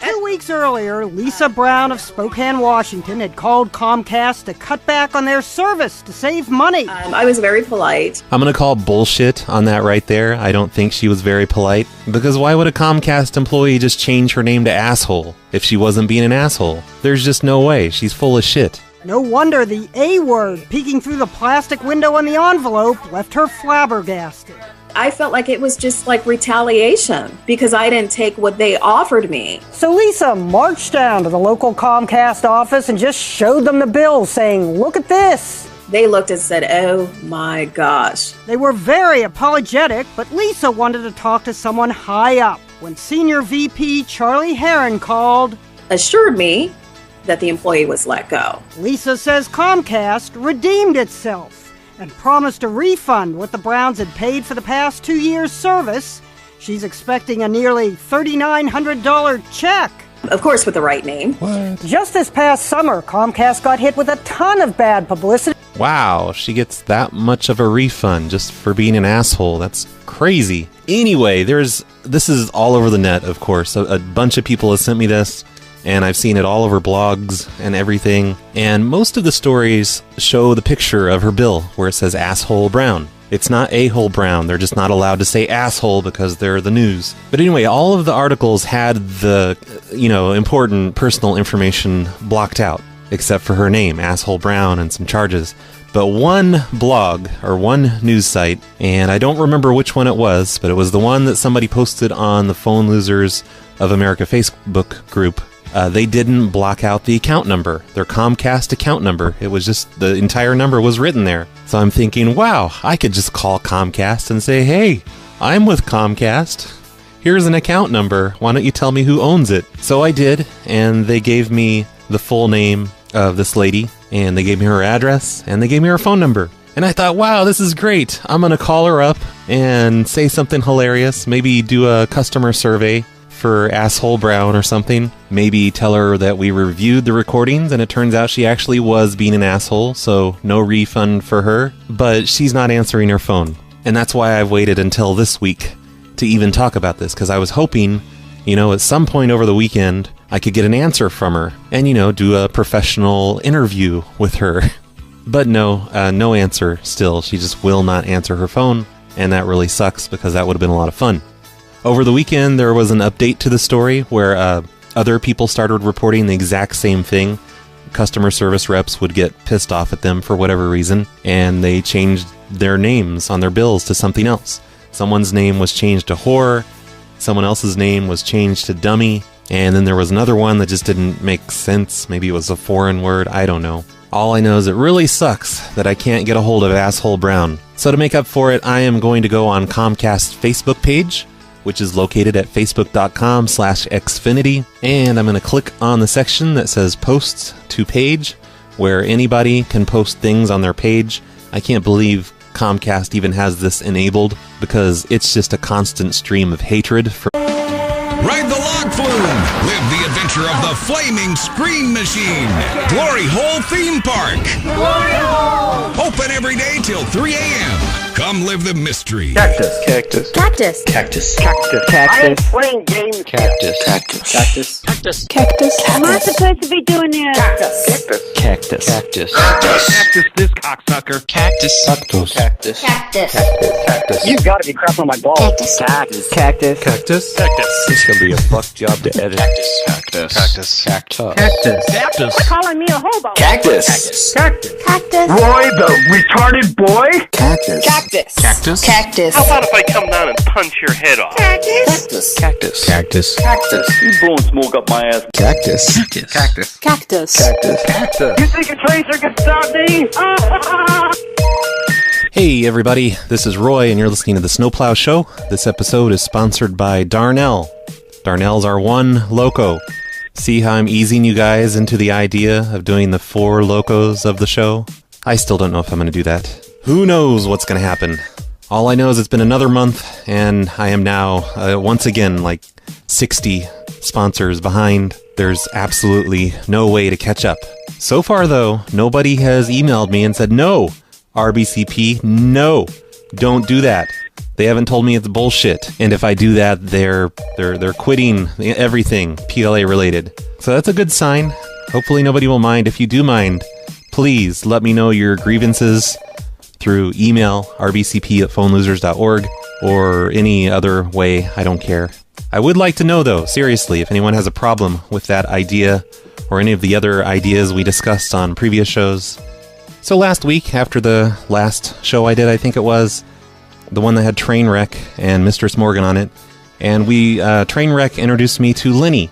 2 weeks earlier, Lisa Brown of Spokane, Washington had called Comcast to cut back on their service to save money. I was very polite. I'm going to call bullshit on that right there. I don't think she was very polite. Because why would a Comcast employee just change her name to asshole if she wasn't being an asshole? There's just no way. She's full of shit. No wonder the A word peeking through the plastic window on the envelope left her flabbergasted. I felt like it was just like retaliation because I didn't take what they offered me. So Lisa marched down to the local Comcast office and just showed them the bill, saying, "Look at this." They looked and said, "Oh my gosh." They were very apologetic, but Lisa wanted to talk to someone high up when Senior VP Charlie Heron called, assured me that the employee was let go. Lisa says Comcast redeemed itself and promised a refund what the Browns had paid for the past 2 years' service. She's expecting a nearly $3,900 check. Of course, with the right name. What? Just this past summer, Comcast got hit with a ton of bad publicity. Wow, she gets that much of a refund just for being an asshole. That's crazy. Anyway, this is all over the net, of course. A bunch of people have sent me this, and I've seen it all over blogs and everything, and most of the stories show the picture of her bill where it says asshole Brown. It's not a-hole Brown. They're just not allowed to say asshole because they're the news. But anyway, all of the articles had the, important personal information blocked out, except for her name, Asshole Brown, and some charges. But one blog, or one news site, and I don't remember which one it was, but it was the one that somebody posted on the Phone Losers of America Facebook group. They didn't block out the account number, their Comcast account number. It was just, the entire number was written there. So I'm thinking, wow, I could just call Comcast and say, hey, I'm with Comcast. Here's an account number. Why don't you tell me who owns it? So I did, and they gave me the full name of this lady, and they gave me her address, and they gave me her phone number. And I thought, wow, this is great. I'm going to call her up and say something hilarious, maybe do a customer survey for Asshole Brown or something. Maybe tell her that we reviewed the recordings and it turns out she actually was being an asshole, so no refund for her. But she's not answering her phone. And that's why I've waited until this week to even talk about this, because I was hoping, at some point over the weekend, I could get an answer from her and, do a professional interview with her. But no answer still. She just will not answer her phone, and that really sucks because that would have been a lot of fun. Over the weekend, there was an update to the story where other people started reporting the exact same thing. Customer service reps would get pissed off at them for whatever reason, and they changed their names on their bills to something else. Someone's name was changed to whore, someone else's name was changed to dummy, and then there was another one that just didn't make sense. Maybe it was a foreign word, I don't know. All I know is it really sucks that I can't get a hold of Asshole Brown. So to make up for it, I am going to go on Comcast's Facebook page, which is located at facebook.com/Xfinity, and I'm going to click on the section that says Posts to Page, where anybody can post things on their page. I can't believe Comcast even has this enabled, because it's just a constant stream of hatred for... Ride the log flume! Live the adventure of the Flaming Screen Machine! Glory Hole Theme Park! Glory Hole! Open every day till 3 a.m. Come live the mystery. Cactus. Cactus. Cactus. Cactus. Cactus. I am playing games. Cactus. Cactus. Cactus. Cactus. Cactus. Am I supposed to be doing this? Cactus. Cactus. Cactus. Cactus. This cocksucker. Cactus. Cactus. Cactus. Cactus. Cactus. You gotta be crapping on my balls. Cactus. Cactus. Cactus. Cactus. Cactus. It's gonna be a fuck job to edit. Cactus. Cactus. Cactus. Cactus. Cactus. Cactus. Quit calling me a hobo. Cactus. Cactus. Cactus. Roy, the retarded boy. Cactus. Cactus. Cactus. Cactus. How about if I come down and punch your head off? Cactus. Cactus. Cactus. Cactus. You blowing smoke up my ass. Cactus. Cactus. Cactus. Cactus. Cactus. Cactus. You think a tracer can stop me? Hey everybody, this is Roy and you're listening to the Snowplow Show. This episode is sponsored by Darnell. Darnell's our one loco. See how I'm easing you guys into the idea of doing the 4 locos of the show? I still don't know if I'm going to do that. Who knows what's going to happen? All I know is it's been another month, and I am now, once again, like 60 sponsors behind. There's absolutely no way to catch up. So far, though, nobody has emailed me and said, no, RBCP, no, don't do that. They haven't told me it's bullshit, and if I do that, they're quitting everything PLA related. So that's a good sign. Hopefully nobody will mind. If you do mind, please let me know your grievances through email, rbcp@phonelosers.org, or any other way. I don't care. I would like to know, though, seriously, if anyone has a problem with that idea or any of the other ideas we discussed on previous shows. So last week, after the last show I did, I think it was, the one that had Trainwreck and Mistress Morgan on it, and Trainwreck introduced me to Linny,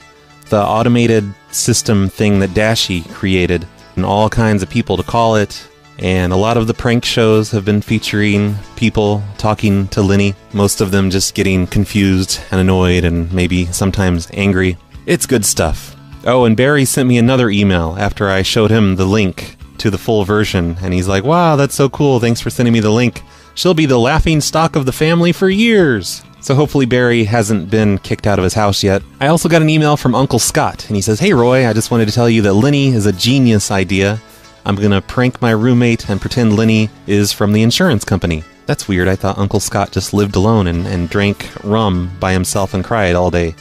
the automated system thing that Dashi created, and all kinds of people to call it. And a lot of the prank shows have been featuring people talking to Linny, most of them just getting confused and annoyed and maybe sometimes angry. It's good stuff. Oh, and Barry sent me another email after I showed him the link to the full version, and he's like, wow, that's so cool, thanks for sending me the link. She'll be the laughing stock of the family for years. So hopefully Barry hasn't been kicked out of his house yet. I also got an email from Uncle Scott, and he says, hey Roy, I just wanted to tell you that Linny is a genius idea. I'm gonna prank my roommate and pretend Linny is from the insurance company. That's weird, I thought Uncle Scott just lived alone and drank rum by himself and cried all day.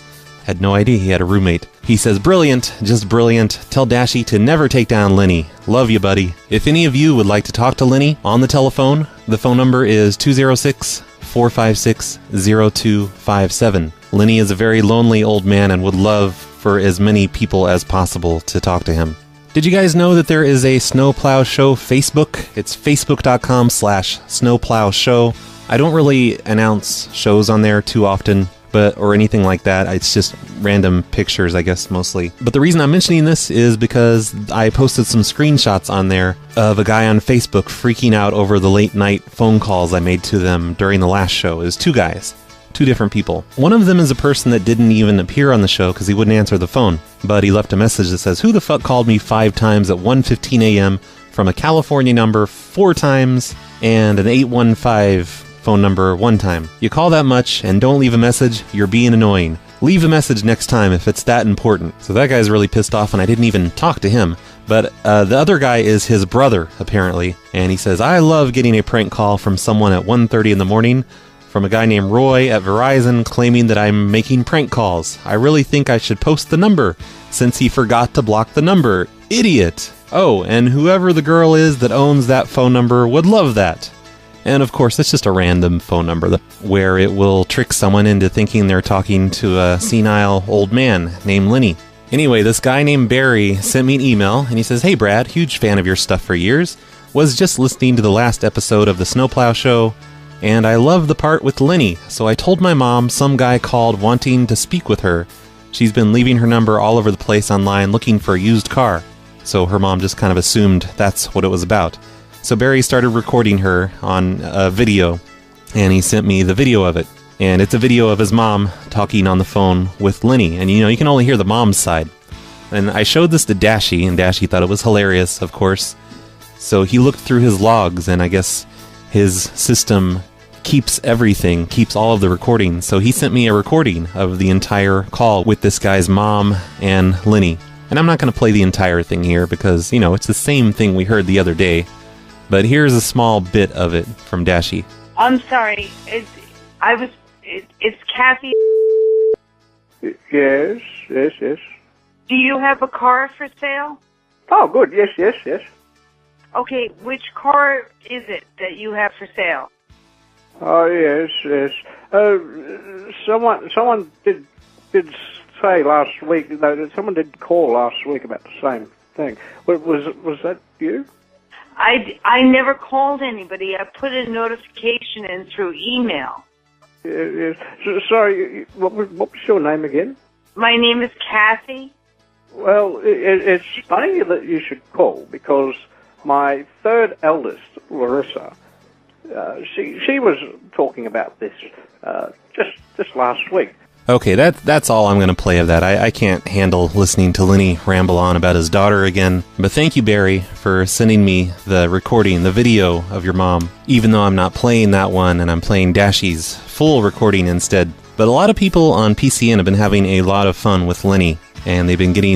Had no idea he had a roommate. He says, brilliant, just brilliant. Tell Dashy to never take down Lenny. Love you, buddy. If any of you would like to talk to Lenny on the telephone, the phone number is 206-456-0257. Lenny is a very lonely old man and would love for as many people as possible to talk to him. Did you guys know that there is a Snowplow Show Facebook? It's facebook.com/snowplowshow. I don't really announce shows on there too often, or anything like that. It's just random pictures, I guess, mostly. But the reason I'm mentioning this is because I posted some screenshots on there of a guy on Facebook freaking out over the late night phone calls I made to them during the last show. It was two guys. Two different people. One of them is a person that didn't even appear on the show because he wouldn't answer the phone. But he left a message that says, who the fuck called me 5 times at 1:15 a.m. from a California number 4 times and an 815 phone number 1 time? You call that much and don't leave a message, you're being annoying. Leave a message next time if it's that important. So that guy's really pissed off and I didn't even talk to him. But the other guy is his brother, apparently. And he says, I love getting a prank call from someone at 1:30 in the morning from a guy named Roy at Verizon claiming that I'm making prank calls. I really think I should post the number since he forgot to block the number. Idiot! Oh, and whoever the girl is that owns that phone number would love that. And of course, it's just a random phone number where it will trick someone into thinking they're talking to a senile old man named Lenny. Anyway, this guy named Barry sent me an email and he says, hey Brad, huge fan of your stuff for years. Was just listening to the last episode of the Snowplow Show and I love the part with Lenny, so I told my mom some guy called wanting to speak with her. She's been leaving her number all over the place online looking for a used car. So her mom just kind of assumed that's what it was about. So Barry started recording her on a video, and he sent me the video of it. And it's a video of his mom talking on the phone with Lenny, and you can only hear the mom's side. And I showed this to Dashy, and Dashy thought it was hilarious, of course. So he looked through his logs, and I guess his system keeps everything, keeps all of the recordings. So he sent me a recording of the entire call with this guy's mom and Lenny. And I'm not going to play the entire thing here because, it's the same thing we heard the other day. But here's a small bit of it from Dashy. I'm sorry. It's Kathy. Yes. Do you have a car for sale? Oh, good. Yes. Okay, which car is it that you have for sale? Oh, yes. Someone did say last week, someone did call last week about the same thing. Was that you? I never called anybody. I put a notification in through email. Yes. Sorry, what was your name again? My name is Kathy. Well, it's funny that you should call because my third eldest, Larissa, she was talking about this just last week. Okay, that's all I'm going to play of that. I can't handle listening to Lenny ramble on about his daughter again. But thank you, Barry, for sending me the recording, the video of your mom. Even though I'm not playing that one and I'm playing Dashy's full recording instead. But a lot of people on PCN have been having a lot of fun with Lenny. And they've been getting